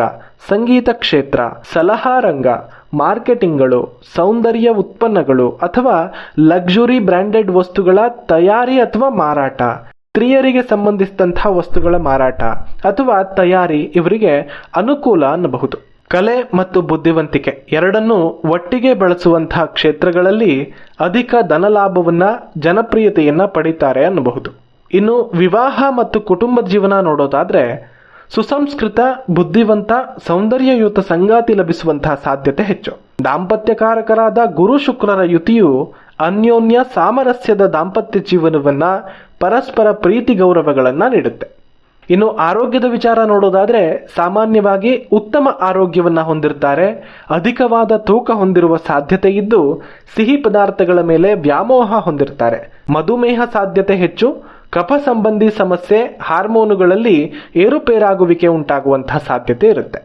ಸಂಗೀತ ಕ್ಷೇತ್ರ, ಸಲಹಾ ರಂಗ, ಮಾರ್ಕೆಟಿಂಗ್ಗಳು, ಸೌಂದರ್ಯ ಉತ್ಪನ್ನಗಳು ಅಥವಾ ಲಕ್ಸುರಿ ಬ್ರ್ಯಾಂಡೆಡ್ ವಸ್ತುಗಳ ತಯಾರಿ ಅಥವಾ ಮಾರಾಟ, ಸ್ತ್ರೀಯರಿಗೆ ಸಂಬಂಧಿಸಿದಂತಹ ವಸ್ತುಗಳ ಮಾರಾಟ ಅಥವಾ ತಯಾರಿ ಇವರಿಗೆ ಅನುಕೂಲ ಅನ್ನಬಹುದು. ಕಲೆ ಮತ್ತು ಬುದ್ಧಿವಂತಿಕೆ ಎರಡನ್ನೂ ಒಟ್ಟಿಗೆ ಬಳಸುವಂತಹ ಕ್ಷೇತ್ರಗಳಲ್ಲಿ ಅಧಿಕ ಧನಲಾಭವನ್ನ, ಜನಪ್ರಿಯತೆಯನ್ನ ಪಡಿತಾರೆ ಅನ್ನಬಹುದು. ಇನ್ನು ವಿವಾಹ ಮತ್ತು ಕುಟುಂಬದ ಜೀವನ ನೋಡೋದಾದ್ರೆ ಸುಸಂಸ್ಕೃತ, ಬುದ್ಧಿವಂತ, ಸೌಂದರ್ಯಯುತ ಸಂಗಾತಿ ಲಭಿಸುವಂತಹ ಸಾಧ್ಯತೆ ಹೆಚ್ಚು. ದಾಂಪತ್ಯಕಾರಕರಾದ ಗುರು ಶುಕ್ರರ ಯುತಿಯು ಅನ್ಯೋನ್ಯ ಸಾಮರಸ್ಯದ ದಾಂಪತ್ಯ ಜೀವನವನ್ನ, ಪರಸ್ಪರ ಪ್ರೀತಿ ಗೌರವಗಳನ್ನ ನೀಡುತ್ತೆ. ಇನ್ನು ಆರೋಗ್ಯದ ವಿಚಾರ ನೋಡೋದಾದ್ರೆ ಸಾಮಾನ್ಯವಾಗಿ ಉತ್ತಮ ಆರೋಗ್ಯವನ್ನ ಹೊಂದಿರ್ತಾರೆ. ಅಧಿಕವಾದ ತೂಕ ಹೊಂದಿರುವ ಸಾಧ್ಯತೆ ಇದ್ದು ಸಿಹಿ ಪದಾರ್ಥಗಳ ಮೇಲೆ ವ್ಯಾಮೋಹ ಹೊಂದಿರ್ತಾರೆ. ಮಧುಮೇಹ ಸಾಧ್ಯತೆ ಹೆಚ್ಚು. ಕಫ ಸಂಬಂಧಿ ಸಮಸ್ಯೆ, ಹಾರ್ಮೋನುಗಳಲ್ಲಿ ಏರುಪೇರಾಗುವಿಕೆ ಉಂಟಾಗುವಂತಹ ಸಾಧ್ಯತೆ ಇರುತ್ತೆ.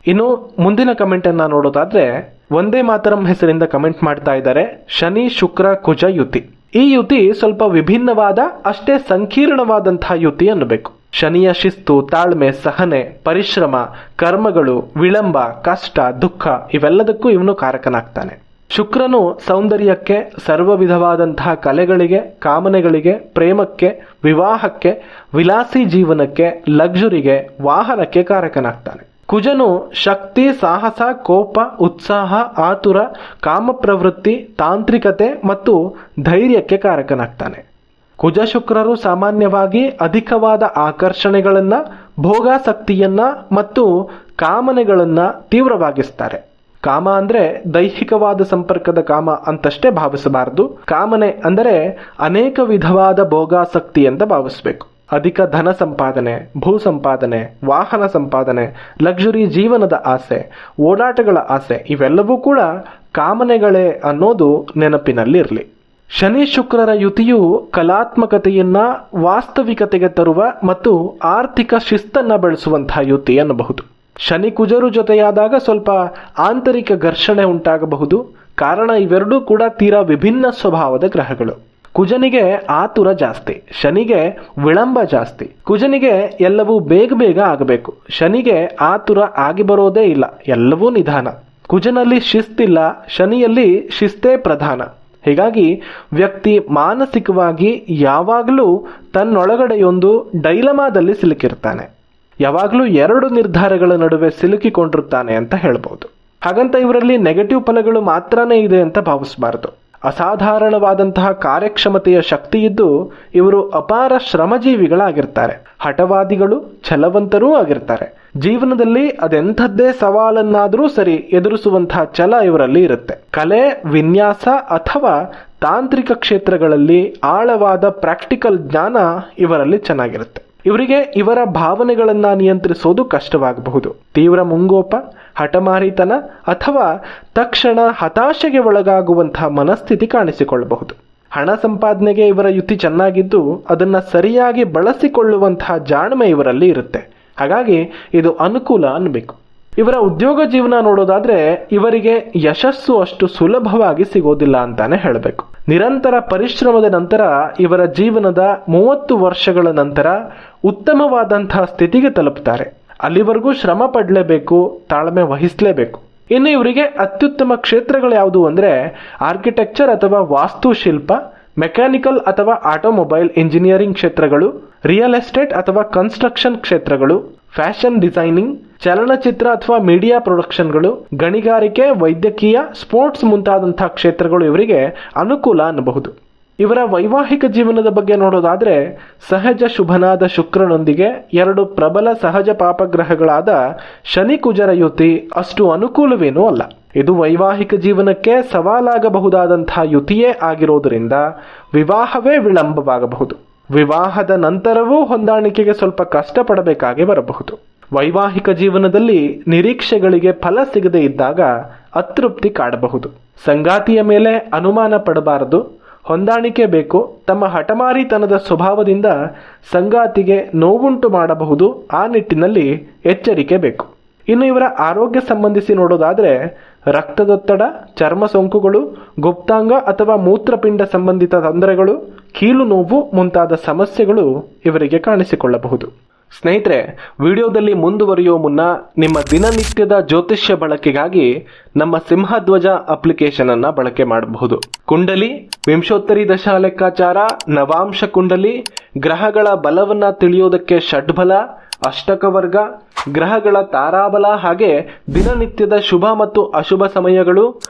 ಇನ್ನು ಮುಂದಿನ ಕಮೆಂಟ್ ಅನ್ನ ನೋಡೋದಾದ್ರೆ ಒಂದೇ ಮಾತರಂ ಹೆಸರಿಂದ ಕಮೆಂಟ್ ಮಾಡ್ತಾ ಇದ್ದಾರೆ. ಶನಿ, ಶುಕ್ರ, ಕುಜ ಯುತಿ. ಈ ಯುತಿ ಸ್ವಲ್ಪ ವಿಭಿನ್ನವಾದ, ಅಷ್ಟೇ ಸಂಕೀರ್ಣವಾದಂತಹ ಯುತಿ ಅನ್ನಬೇಕು. ಶನಿಯ ಶಿಸ್ತು, ತಾಳ್ಮೆ, ಸಹನೆ, ಪರಿಶ್ರಮ, ಕರ್ಮಗಳು, ವಿಳಂಬ, ಕಷ್ಟ, ದುಃಖ ಇವೆಲ್ಲದಕ್ಕೂ ಇವನು ಕಾರಕನಾಗ್ತಾನೆ. ಶುಕ್ರನು ಸೌಂದರ್ಯಕ್ಕೆ, ಸರ್ವ ವಿಧವಾದಂತಹ ಕಲೆಗಳಿಗೆ, ಕಾಮನೆಗಳಿಗೆ, ಪ್ರೇಮಕ್ಕೆ, ವಿವಾಹಕ್ಕೆ, ವಿಲಾಸಿ ಜೀವನಕ್ಕೆ, ಲಕ್ಸುರಿಗೆ, ವಾಹನಕ್ಕೆ ಕಾರಕನಾಗ್ತಾನೆ. ಕುಜನು ಶಕ್ತಿ, ಸಾಹಸ, ಕೋಪ, ಉತ್ಸಾಹ, ಆತುರ, ಕಾಮಪ್ರವೃತ್ತಿ, ತಾಂತ್ರಿಕತೆ ಮತ್ತು ಧೈರ್ಯಕ್ಕೆ ಕಾರಕನಾಗ್ತಾನೆ. ಕುಜ ಶುಕ್ರರು ಸಾಮಾನ್ಯವಾಗಿ ಅಧಿಕವಾದ ಆಕರ್ಷಣೆಗಳನ್ನ, ಭೋಗಾಸಕ್ತಿಯನ್ನ ಮತ್ತು ಕಾಮನೆಗಳನ್ನ ತೀವ್ರವಾಗಿಸ್ತಾರೆ. ಕಾಮ ಅಂದ್ರೆ ದೈಹಿಕವಾದ ಸಂಪರ್ಕದ ಕಾಮ ಅಂತಷ್ಟೇ ಭಾವಿಸಬಾರದು. ಕಾಮನೆ ಅಂದರೆ ಅನೇಕ ವಿಧವಾದ ಭೋಗಾಸಕ್ತಿ ಅಂತ ಭಾವಿಸ್ಬೇಕು. ಅಧಿಕ ಧನ ಸಂಪಾದನೆ, ಭೂ ಸಂಪಾದನೆ, ವಾಹನ ಸಂಪಾದನೆ, ಲಕ್ಸುರಿ ಜೀವನದ ಆಸೆ, ಓಡಾಟಗಳ ಆಸೆ, ಇವೆಲ್ಲವೂ ಕೂಡ ಕಾಮನೆಗಳೇ ಅನ್ನೋದು ನೆನಪಿನಲ್ಲಿರಲಿ. ಶನಿ ಶುಕ್ರರ ಯುತಿಯು ಕಲಾತ್ಮಕತೆಯನ್ನ ವಾಸ್ತವಿಕತೆಗೆ ತರುವ ಮತ್ತು ಆರ್ಥಿಕ ಶಿಸ್ತನ್ನ ಬೆಳೆಸುವಂತಹ ಯುತಿ ಅನ್ನಬಹುದು. ಶನಿ ಕುಜರು ಜೊತೆಯಾದಾಗ ಸ್ವಲ್ಪ ಆಂತರಿಕ ಘರ್ಷಣೆ ಉಂಟಾಗಬಹುದು. ಕಾರಣ ಇವೆರಡೂ ಕೂಡ ತೀರಾ ವಿಭಿನ್ನ ಸ್ವಭಾವದ ಗ್ರಹಗಳು. ಕುಜನಿಗೆ ಆತುರ ಜಾಸ್ತಿ, ಶನಿಗೆ ವಿಳಂಬ ಜಾಸ್ತಿ. ಕುಜನಿಗೆ ಎಲ್ಲವೂ ಬೇಗ ಬೇಗ ಆಗಬೇಕು, ಶನಿಗೆ ಆತುರ ಆಗಿ ಬರೋದೇ ಇಲ್ಲ, ಎಲ್ಲವೂ ನಿಧಾನ. ಕುಜನಲ್ಲಿ ಶಿಸ್ತಿಲ್ಲ, ಶನಿಯಲ್ಲಿ ಶಿಸ್ತೇ ಪ್ರಧಾನ. ಹೀಗಾಗಿ ವ್ಯಕ್ತಿ ಮಾನಸಿಕವಾಗಿ ಯಾವಾಗಲೂ ತನ್ನೊಳಗಡೆಯೊಂದು ಡೈಲಮಾದಲ್ಲಿ ಸಿಲುಕಿರ್ತಾನೆ. ಯಾವಾಗಲೂ ಎರಡು ನಿರ್ಧಾರಗಳ ನಡುವೆ ಸಿಲುಕಿಕೊಂಡಿರ್ತಾನೆ ಅಂತ ಹೇಳ್ಬೋದು. ಹಾಗಂತ ಇವರಲ್ಲಿ ನೆಗೆಟಿವ್ ಫಲಗಳು ಮಾತ್ರನೇ ಇದೆ ಅಂತ ಭಾವಿಸಬಾರದು. ಅಸಾಧಾರಣವಾದಂತಹ ಕಾರ್ಯಕ್ಷಮತೆಯ ಶಕ್ತಿ ಇದ್ದು ಇವರು ಅಪಾರ ಶ್ರಮಜೀವಿಗಳಾಗಿರ್ತಾರೆ. ಹಠವಾದಿಗಳು, ಛಲವಂತರೂ ಆಗಿರ್ತಾರೆ. ಜೀವನದಲ್ಲಿ ಅದೆಂಥದ್ದೇ ಸವಾಲನ್ನಾದರೂ ಸರಿ ಎದುರಿಸುವಂತಹ ಛಲ ಇವರಲ್ಲಿ ಇರುತ್ತೆ. ಕಲೆ, ವಿನ್ಯಾಸ ಅಥವಾ ತಾಂತ್ರಿಕ ಕ್ಷೇತ್ರಗಳಲ್ಲಿ ಆಳವಾದ ಪ್ರಾಕ್ಟಿಕಲ್ ಜ್ಞಾನ ಇವರಲ್ಲಿ ಚೆನ್ನಾಗಿರುತ್ತೆ. ಇವರಿಗೆ ಇವರ ಭಾವನೆಗಳನ್ನ ನಿಯಂತ್ರಿಸೋದು ಕಷ್ಟವಾಗಬಹುದು. ತೀವ್ರ ಮುಂಗೋಪ, ಹಠಮಾರಿತನ ಅಥವಾ ತಕ್ಷಣ ಹತಾಶೆಗೆ ಒಳಗಾಗುವಂತಹ ಮನಸ್ಥಿತಿ ಕಾಣಿಸಿಕೊಳ್ಳಬಹುದು. ಹಣ ಸಂಪಾದನೆಗೆ ಇವರ ಯುತಿ ಚೆನ್ನಾಗಿದ್ದು ಅದನ್ನ ಸರಿಯಾಗಿ ಬಳಸಿಕೊಳ್ಳುವಂತಹ ಜಾಣ್ಮೆ ಇವರಲ್ಲಿ ಇರುತ್ತೆ. ಹಾಗಾಗಿ ಇದು ಅನುಕೂಲ ಅನ್ಬೇಕು. ಇವರ ಉದ್ಯೋಗ ಜೀವನ ನೋಡೋದಾದ್ರೆ ಇವರಿಗೆ ಯಶಸ್ಸು ಅಷ್ಟು ಸುಲಭವಾಗಿ ಸಿಗೋದಿಲ್ಲ ಅಂತಾನೆ ಹೇಳಬೇಕು. ನಿರಂತರ ಪರಿಶ್ರಮದ ನಂತರ ಇವರ ಜೀವನದ 30 ವರ್ಷಗಳ ನಂತರ ಉತ್ತಮವಾದಂತಹ ಸ್ಥಿತಿಗೆ ತಲುಪ್ತಾರೆ. ಅಲ್ಲಿವರೆಗೂ ಶ್ರಮ ಪಡಲೇಬೇಕು, ತಾಳ್ಮೆ ವಹಿಸಲೇಬೇಕು. ಇನ್ನು ಇವರಿಗೆ ಅತ್ಯುತ್ತಮ ಕ್ಷೇತ್ರಗಳು ಯಾವುದು ಅಂದ್ರೆ ಆರ್ಕಿಟೆಕ್ಚರ್ ಅಥವಾ ವಾಸ್ತುಶಿಲ್ಪ, ಮೆಕ್ಯಾನಿಕಲ್ ಅಥವಾ ಆಟೋಮೊಬೈಲ್ ಇಂಜಿನಿಯರಿಂಗ್ ಕ್ಷೇತ್ರಗಳು, ರಿಯಲ್ ಎಸ್ಟೇಟ್ ಅಥವಾ ಕನ್ಸ್ಟ್ರಕ್ಷನ್ ಕ್ಷೇತ್ರಗಳು, ಫ್ಯಾಷನ್ ಡಿಸೈನಿಂಗ್, ಚಲನಚಿತ್ರ ಅಥವಾ ಮೀಡಿಯಾ ಪ್ರೊಡಕ್ಷನ್ಗಳು, ಗಣಿಗಾರಿಕೆ, ವೈದ್ಯಕೀಯ, ಸ್ಪೋರ್ಟ್ಸ್ ಮುಂತಾದಂತಹ ಕ್ಷೇತ್ರಗಳು ಇವರಿಗೆ ಅನುಕೂಲ ಅನ್ನಬಹುದು. ಇವರ ವೈವಾಹಿಕ ಜೀವನದ ಬಗ್ಗೆ ನೋಡೋದಾದ್ರೆ ಸಹಜ ಶುಭನಾದ ಶುಕ್ರನೊಂದಿಗೆ 2 ಪ್ರಬಲ ಸಹಜ ಪಾಪಗ್ರಹಗಳಾದ ಶನಿ ಕುಜರ ಯುತಿ ಅಷ್ಟು ಅನುಕೂಲವೇನೂ ಅಲ್ಲ. ಇದು ವೈವಾಹಿಕ ಜೀವನಕ್ಕೆ ಸವಾಲಾಗಬಹುದಾದಂತಹ ಯುತಿಯೇ ಆಗಿರೋದ್ರಿಂದ ವಿವಾಹವೇ ವಿಳಂಬವಾಗಬಹುದು. ವಿವಾಹದ ನಂತರವೂ ಹೊಂದಾಣಿಕೆಗೆ ಸ್ವಲ್ಪ ಕಷ್ಟಪಡಬೇಕಾಗಿ ಬರಬಹುದು. ವೈವಾಹಿಕ ಜೀವನದಲ್ಲಿ ನಿರೀಕ್ಷೆಗಳಿಗೆ ಫಲ ಸಿಗದೇ ಇದ್ದಾಗ ಅತೃಪ್ತಿ ಕಾಡಬಹುದು. ಸಂಗಾತಿಯ ಮೇಲೆ ಅನುಮಾನ ಪಡಬಾರದು, ಹೊಂದಾಣಿಕೆ ಬೇಕು. ತಮ್ಮ ಹಠಮಾರಿತನದ ಸ್ವಭಾವದಿಂದ ಸಂಗಾತಿಗೆ ನೋವುಂಟು ಮಾಡಬಹುದು. ಆ ನಿಟ್ಟಿನಲ್ಲಿ ಎಚ್ಚರಿಕೆ ಬೇಕು. ಇನ್ನು ಇವರ ಆರೋಗ್ಯ ಸಂಬಂಧಿಸಿ ನೋಡೋದಾದ್ರೆ ರಕ್ತದೊತ್ತಡ, ಚರ್ಮ ಸೋಂಕುಗಳು, ಗುಪ್ತಾಂಗ ಅಥವಾ ಮೂತ್ರಪಿಂಡ ಸಂಬಂಧಿತ ತೊಂದರೆಗಳು, ಕೀಲು ನೋವು ಮುಂತಾದ ಸಮಸ್ಯೆಗಳು ಇವರಿಗೆ ಕಾಣಿಸಿಕೊಳ್ಳಬಹುದು. ಸ್ನೇಹಿತರೆ, ವಿಡಿಯೋದಲ್ಲಿ ಮುಂದುವರಿಯುವ ಮುನ್ನ ನಿಮ್ಮ ದಿನನಿತ್ಯದ ಜ್ಯೋತಿಷ್ಯ ಬಳಕೆಗಾಗಿ ನಮ್ಮ ಸಿಂಹಧ್ವಜ ಅಪ್ಲಿಕೇಶನ್ ಅನ್ನ ಬಳಕೆ ಮಾಡಬಹುದು. ಕುಂಡಲಿ, ವಿಂಶೋತ್ತರಿ ದಶಾ ಲೆಕ್ಕಾಚಾರ, ನವಾಂಶ ಕುಂಡಲಿ, ಗ್ರಹಗಳ ಬಲವನ್ನ ತಿಳಿಯೋದಕ್ಕೆ ಷಡ್ಬಲ, ಅಷ್ಟಕ ವರ್ಗ, ಗ್ರಹಗಳ ತಾರಾಬಲ, ಹಾಗೆ ದಿನನಿತ್ಯದ ಶುಭ ಮತ್ತು ಅಶುಭ ಸಮಯಗಳು,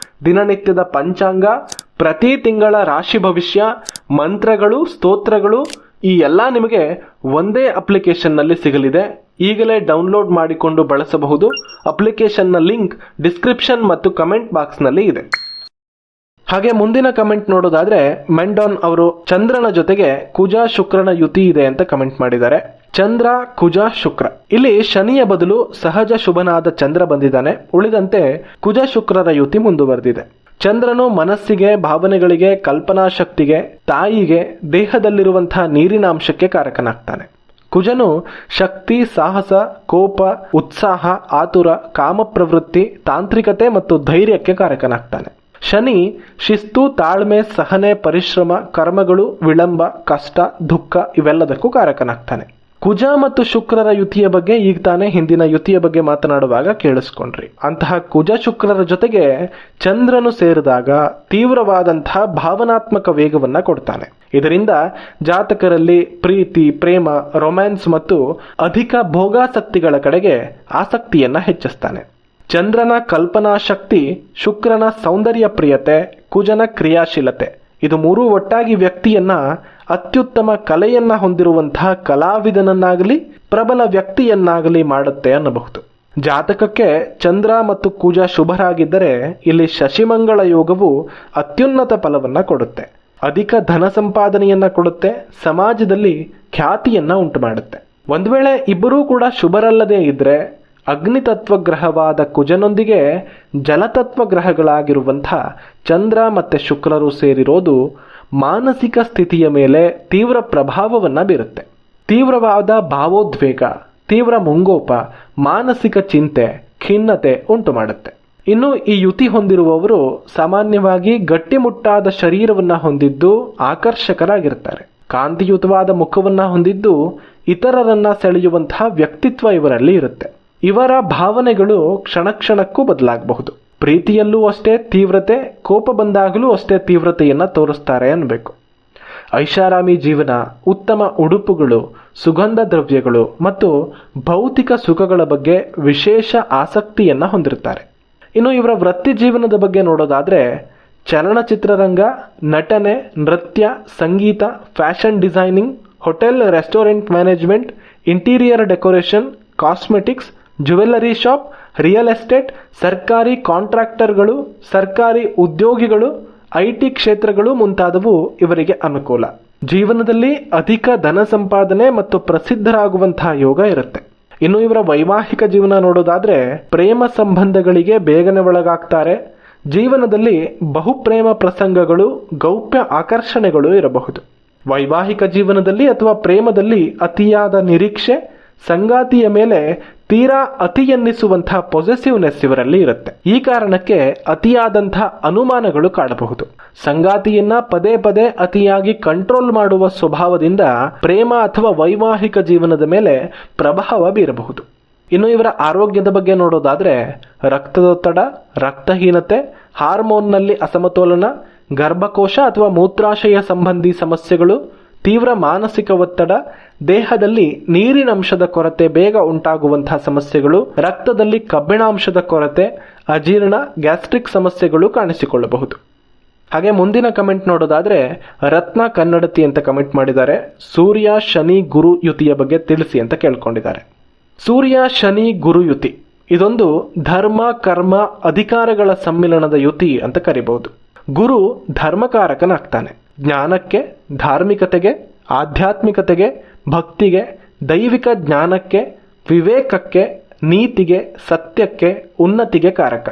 ದಿನನಿತ್ಯದ ಪಂಚಾಂಗ, ಪ್ರತಿ ತಿಂಗಳ ರಾಶಿ ಭವಿಷ್ಯ, ಮಂತ್ರಗಳು, ಸ್ತೋತ್ರಗಳು, ಈ ಎಲ್ಲ ನಿಮಗೆ ಒಂದೇ ಅಪ್ಲಿಕೇಶನ್ ನಲ್ಲಿ ಸಿಗಲಿದೆ. ಈಗಲೇ ಡೌನ್ಲೋಡ್ ಮಾಡಿಕೊಂಡು ಬಳಸಬಹುದು. ಅಪ್ಲಿಕೇಶನ್ನ ಲಿಂಕ್ ಡಿಸ್ಕ್ರಿಪ್ಷನ್ ಮತ್ತು ಕಮೆಂಟ್ ಬಾಕ್ಸ್ ನಲ್ಲಿ ಇದೆ. ಹಾಗೆ ಮುಂದಿನ ಕಮೆಂಟ್ ನೋಡೋದಾದ್ರೆ ಮೆಂಡಾನ್ ಅವರು ಚಂದ್ರನ ಜೊತೆಗೆ ಕುಜ ಶುಕ್ರನ ಯುತಿ ಇದೆ ಅಂತ ಕಮೆಂಟ್ ಮಾಡಿದ್ದಾರೆ. ಚಂದ್ರ, ಕುಜ, ಶುಕ್ರ, ಇಲ್ಲಿ ಶನಿಯ ಬದಲು ಸಹಜ ಶುಭನಾದ ಚಂದ್ರ ಬಂದಿದ್ದಾನೆ. ಉಳಿದಂತೆ ಕುಜ ಶುಕ್ರರ ಯುತಿ ಮುಂದುವರೆದಿದೆ. ಚಂದ್ರನು ಮನಸ್ಸಿಗೆ, ಭಾವನೆಗಳಿಗೆ, ಕಲ್ಪನಾ ಶಕ್ತಿಗೆ, ತಾಯಿಗೆ, ದೇಹದಲ್ಲಿರುವಂತಹ ನೀರಿನ ಅಂಶಕ್ಕೆ ಕಾರಕನಾಗ್ತಾನೆ. ಕುಜನು ಶಕ್ತಿ, ಸಾಹಸ, ಕೋಪ, ಉತ್ಸಾಹ, ಆತುರ, ಕಾಮಪ್ರವೃತ್ತಿ, ತಾಂತ್ರಿಕತೆ ಮತ್ತು ಧೈರ್ಯಕ್ಕೆ ಕಾರಕನಾಗ್ತಾನೆ. ಶನಿ ಶಿಸ್ತು, ತಾಳ್ಮೆ, ಸಹನೆ, ಪರಿಶ್ರಮ, ಕರ್ಮಗಳು, ವಿಳಂಬ, ಕಷ್ಟ, ದುಃಖ ಇವೆಲ್ಲದಕ್ಕೂ ಕಾರಕನಾಗ್ತಾನೆ. ಕುಜ ಮತ್ತು ಶುಕ್ರರ ಯುತಿಯ ಬಗ್ಗೆ ಈಗ ತಾನೇ ಹಿಂದಿನ ಯುತಿಯ ಬಗ್ಗೆ ಮಾತನಾಡುವಾಗ ಕೇಳಿಸ್ಕೊಂಡ್ರಿ. ಅಂತಹ ಕುಜ ಶುಕ್ರರ ಜೊತೆಗೆ ಚಂದ್ರನು ಸೇರಿದಾಗ ತೀವ್ರವಾದಂತಹ ಭಾವನಾತ್ಮಕ ವೇಗವನ್ನ ಕೊಡ್ತಾನೆ. ಇದರಿಂದ ಜಾತಕರಲ್ಲಿ ಪ್ರೀತಿ, ಪ್ರೇಮ, ರೊಮ್ಯಾನ್ಸ್ ಮತ್ತು ಅಧಿಕ ಭೋಗಾಸಕ್ತಿಗಳ ಕಡೆಗೆ ಆಸಕ್ತಿಯನ್ನ ಹೆಚ್ಚಿಸ್ತಾನೆ. ಚಂದ್ರನ ಕಲ್ಪನಾ ಶಕ್ತಿ, ಶುಕ್ರನ ಸೌಂದರ್ಯ ಪ್ರಿಯತೆ, ಕುಜನ ಕ್ರಿಯಾಶೀಲತೆ, ಇದು ಮೂರೂ ಒಟ್ಟಾಗಿ ವ್ಯಕ್ತಿಯನ್ನ ಅತ್ಯುತ್ತಮ ಕಲೆಯನ್ನ ಹೊಂದಿರುವಂತಹ ಕಲಾವಿದನನ್ನಾಗಲಿ ಪ್ರಬಲ ವ್ಯಕ್ತಿಯನ್ನಾಗಲಿ ಮಾಡುತ್ತೆ ಅನ್ನಬಹುದು. ಜಾತಕಕ್ಕೆ ಚಂದ್ರ ಮತ್ತು ಕುಜ ಶುಭರಾಗಿದ್ದರೆ ಇಲ್ಲಿ ಶಶಿಮಂಗಳ ಯೋಗವು ಅತ್ಯುನ್ನತ ಫಲವನ್ನ ಕೊಡುತ್ತೆ. ಅಧಿಕ ಧನ ಸಂಪಾದನೆಯನ್ನ ಕೊಡುತ್ತೆ. ಸಮಾಜದಲ್ಲಿ ಖ್ಯಾತಿಯನ್ನ ಉಂಟು ಮಾಡುತ್ತೆ. ಒಂದು ವೇಳೆ ಇಬ್ಬರೂ ಕೂಡ ಶುಭರಲ್ಲದೆ ಇದ್ರೆ ಅಗ್ನಿತತ್ವ ಗ್ರಹವಾದ ಕುಜನೊಂದಿಗೆ ಜಲತತ್ವ ಗ್ರಹಗಳಾಗಿರುವಂಥ ಚಂದ್ರ ಮತ್ತು ಶುಕ್ರರು ಸೇರಿರೋದು ಮಾನಸಿಕ ಸ್ಥಿತಿಯ ಮೇಲೆ ತೀವ್ರ ಪ್ರಭಾವವನ್ನು ಬೀರುತ್ತೆ. ತೀವ್ರವಾದ ಭಾವೋದ್ವೇಗ, ತೀವ್ರ ಮುಂಗೋಪ, ಮಾನಸಿಕ ಚಿಂತೆ, ಖಿನ್ನತೆ ಉಂಟು ಮಾಡುತ್ತೆ. ಇನ್ನು ಈ ಯುತಿ ಹೊಂದಿರುವವರು ಸಾಮಾನ್ಯವಾಗಿ ಗಟ್ಟಿಮುಟ್ಟಾದ ಶರೀರವನ್ನು ಹೊಂದಿದ್ದು ಆಕರ್ಷಕರಾಗಿರ್ತಾರೆ. ಕಾಂತಿಯುತವಾದ ಮುಖವನ್ನು ಹೊಂದಿದ್ದು ಇತರರನ್ನ ಸೆಳೆಯುವಂತಹ ವ್ಯಕ್ತಿತ್ವ ಇವರಲ್ಲಿ ಇರುತ್ತೆ. ಇವರ ಭಾವನೆಗಳು ಕ್ಷಣಕ್ಕೂ ಬದಲಾಗಬಹುದು. ಪ್ರೀತಿಯಲ್ಲೂ ಅಷ್ಟೇ ತೀವ್ರತೆ, ಕೋಪ ಬಂದಾಗಲೂ ಅಷ್ಟೇ ತೀವ್ರತೆಯನ್ನು ತೋರಿಸ್ತಾರೆ ಅನ್ಬೇಕು. ಐಷಾರಾಮಿ ಜೀವನ, ಉತ್ತಮ ಉಡುಪುಗಳು, ಸುಗಂಧ ದ್ರವ್ಯಗಳು ಮತ್ತು ಭೌತಿಕ ಸುಖಗಳ ಬಗ್ಗೆ ವಿಶೇಷ ಆಸಕ್ತಿಯನ್ನ ಹೊಂದಿರುತ್ತಾರೆ. ಇನ್ನು ಇವರ ವೃತ್ತಿ ಜೀವನದ ಬಗ್ಗೆ ನೋಡೋದಾದ್ರೆ ಚಲನಚಿತ್ರರಂಗ, ನಟನೆ, ನೃತ್ಯ, ಸಂಗೀತ, fashion designing, hotel restaurant management, interior decoration, cosmetics, jewellery shop, real estate, ಸರ್ಕಾರಿ ಕಾಂಟ್ರಾಕ್ಟರ್ಗಳು, ಸರ್ಕಾರಿ ಉದ್ಯೋಗಿಗಳು, IT ಕ್ಷೇತ್ರಗಳು ಮುಂತಾದವು ಇವರಿಗೆ ಅನುಕೂಲ. ಜೀವನದಲ್ಲಿ ಅಧಿಕ ಧನ ಸಂಪಾದನೆ ಮತ್ತು ಪ್ರಸಿದ್ಧರಾಗುವಂತಹ ಯೋಗ ಇರುತ್ತೆ. ಇನ್ನು ಇವರ ವೈವಾಹಿಕ ಜೀವನ ನೋಡೋದಾದ್ರೆ ಪ್ರೇಮ ಸಂಬಂಧಗಳಿಗೆ ಬೇಗನೆ ಒಳಗಾಗ್ತಾರೆ. ಜೀವನದಲ್ಲಿ ಬಹುಪ್ರೇಮ ಪ್ರಸಂಗಗಳು, ಗೌಪ್ಯ ಆಕರ್ಷಣೆಗಳು ಇರಬಹುದು. ವೈವಾಹಿಕ ಜೀವನದಲ್ಲಿ ಅಥವಾ ಪ್ರೇಮದಲ್ಲಿ ಅತಿಯಾದ ನಿರೀಕ್ಷೆ, ಸಂಗಾತಿಯ ಮೇಲೆ ತೀರಾ ಅತಿ ಎನ್ನಿಸುವಂತಹ ಪೊಸೆಸಿವ್ನೆಸ್ ಇವರಲ್ಲಿ ಇರುತ್ತೆ. ಈ ಕಾರಣಕ್ಕೆ ಅತಿಯಾದಂತಹ ಅನುಮಾನಗಳು ಕಾಡಬಹುದು. ಸಂಗಾತಿಯನ್ನ ಪದೇ ಪದೇ ಅತಿಯಾಗಿ ಕಂಟ್ರೋಲ್ ಮಾಡುವ ಸ್ವಭಾವದಿಂದ ಪ್ರೇಮ ಅಥವಾ ವೈವಾಹಿಕ ಜೀವನದ ಮೇಲೆ ಪ್ರಭಾವ ಬೀರಬಹುದು. ಇನ್ನು ಇವರ ಆರೋಗ್ಯದ ಬಗ್ಗೆ ನೋಡೋದಾದ್ರೆ ರಕ್ತದೊತ್ತಡ, ರಕ್ತಹೀನತೆ, ಹಾರ್ಮೋನ್ನಲ್ಲಿ ಅಸಮತೋಲನ, ಗರ್ಭಕೋಶ ಅಥವಾ ಮೂತ್ರಾಶಯ ಸಂಬಂಧಿ ಸಮಸ್ಯೆಗಳು, ತೀವ್ರ ಮಾನಸಿಕ ಒತ್ತಡ, ದೇಹದಲ್ಲಿ ನೀರಿನಂಶದ ಕೊರತೆ ಬೇಗ ಉಂಟಾಗುವಂತಹ ಸಮಸ್ಯೆಗಳು, ರಕ್ತದಲ್ಲಿ ಕಬ್ಬಿಣಾಂಶದ ಕೊರತೆ, ಅಜೀರ್ಣ, ಗ್ಯಾಸ್ಟ್ರಿಕ್ ಸಮಸ್ಯೆಗಳು ಕಾಣಿಸಿಕೊಳ್ಳಬಹುದು. ಹಾಗೆ ಮುಂದಿನ ಕಮೆಂಟ್ ನೋಡೋದಾದ್ರೆ ರತ್ನ ಕನ್ನಡತಿ ಅಂತ ಕಮೆಂಟ್ ಮಾಡಿದ್ದಾರೆ. ಸೂರ್ಯ ಶನಿ ಗುರು ಯುತಿಯ ಬಗ್ಗೆ ತಿಳಿಸಿ ಅಂತ ಕೇಳ್ಕೊಂಡಿದ್ದಾರೆ. ಸೂರ್ಯ ಶನಿ ಗುರು ಯುತಿ ಇದೊಂದು ಧರ್ಮ, ಕರ್ಮ, ಅಧಿಕಾರಗಳ ಸಮ್ಮಿಲನದ ಯುತಿ ಅಂತ ಕರಿಬಹುದು. ಗುರು ಧರ್ಮಕಾರಕನಾಗ್ತಾನೆ. ಜ್ಞಾನಕ್ಕೆ, ಧಾರ್ಮಿಕತೆಗೆ, ಆಧ್ಯಾತ್ಮಿಕತೆಗೆ, ಭಕ್ತಿಗೆ, ದೈವಿಕ ಜ್ಞಾನಕ್ಕೆ, ವಿವೇಕಕ್ಕೆ, ನೀತಿಗೆ, ಸತ್ಯಕ್ಕೆ, ಉನ್ನತಿಗೆ ಕಾರಕ.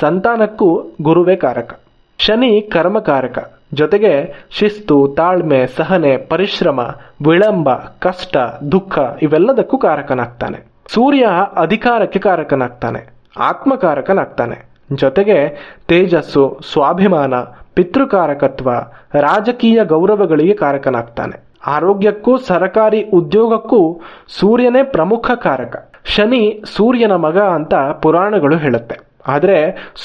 ಸಂತಾನಕ್ಕೂ ಗುರುವೇ ಕಾರಕ. ಶನಿ ಕರ್ಮಕಾರಕ. ಜೊತೆಗೆ ಶಿಸ್ತು, ತಾಳ್ಮೆ, ಸಹನೆ, ಪರಿಶ್ರಮ, ವಿಳಂಬ, ಕಷ್ಟ, ದುಃಖ ಇವೆಲ್ಲದಕ್ಕೂ ಕಾರಕನಾಗ್ತಾನೆ. ಸೂರ್ಯ ಅಧಿಕಾರಕ್ಕೆ ಕಾರಕನಾಗ್ತಾನೆ, ಆತ್ಮಕಾರಕನಾಗ್ತಾನೆ. ಜೊತೆಗೆ ತೇಜಸ್ಸು, ಸ್ವಾಭಿಮಾನ, ಪಿತೃಕಾರಕತ್ವ, ರಾಜಕೀಯ ಗೌರವಗಳಿಗೆ ಕಾರಕನಾಗ್ತಾನೆ. ಆರೋಗ್ಯಕ್ಕೂ ಸರಕಾರಿ ಉದ್ಯೋಗಕ್ಕೂ ಸೂರ್ಯನೇ ಪ್ರಮುಖ ಕಾರಕ. ಶನಿ ಸೂರ್ಯನ ಮಗ ಅಂತ ಪುರಾಣಗಳು ಹೇಳುತ್ತೆ. ಆದರೆ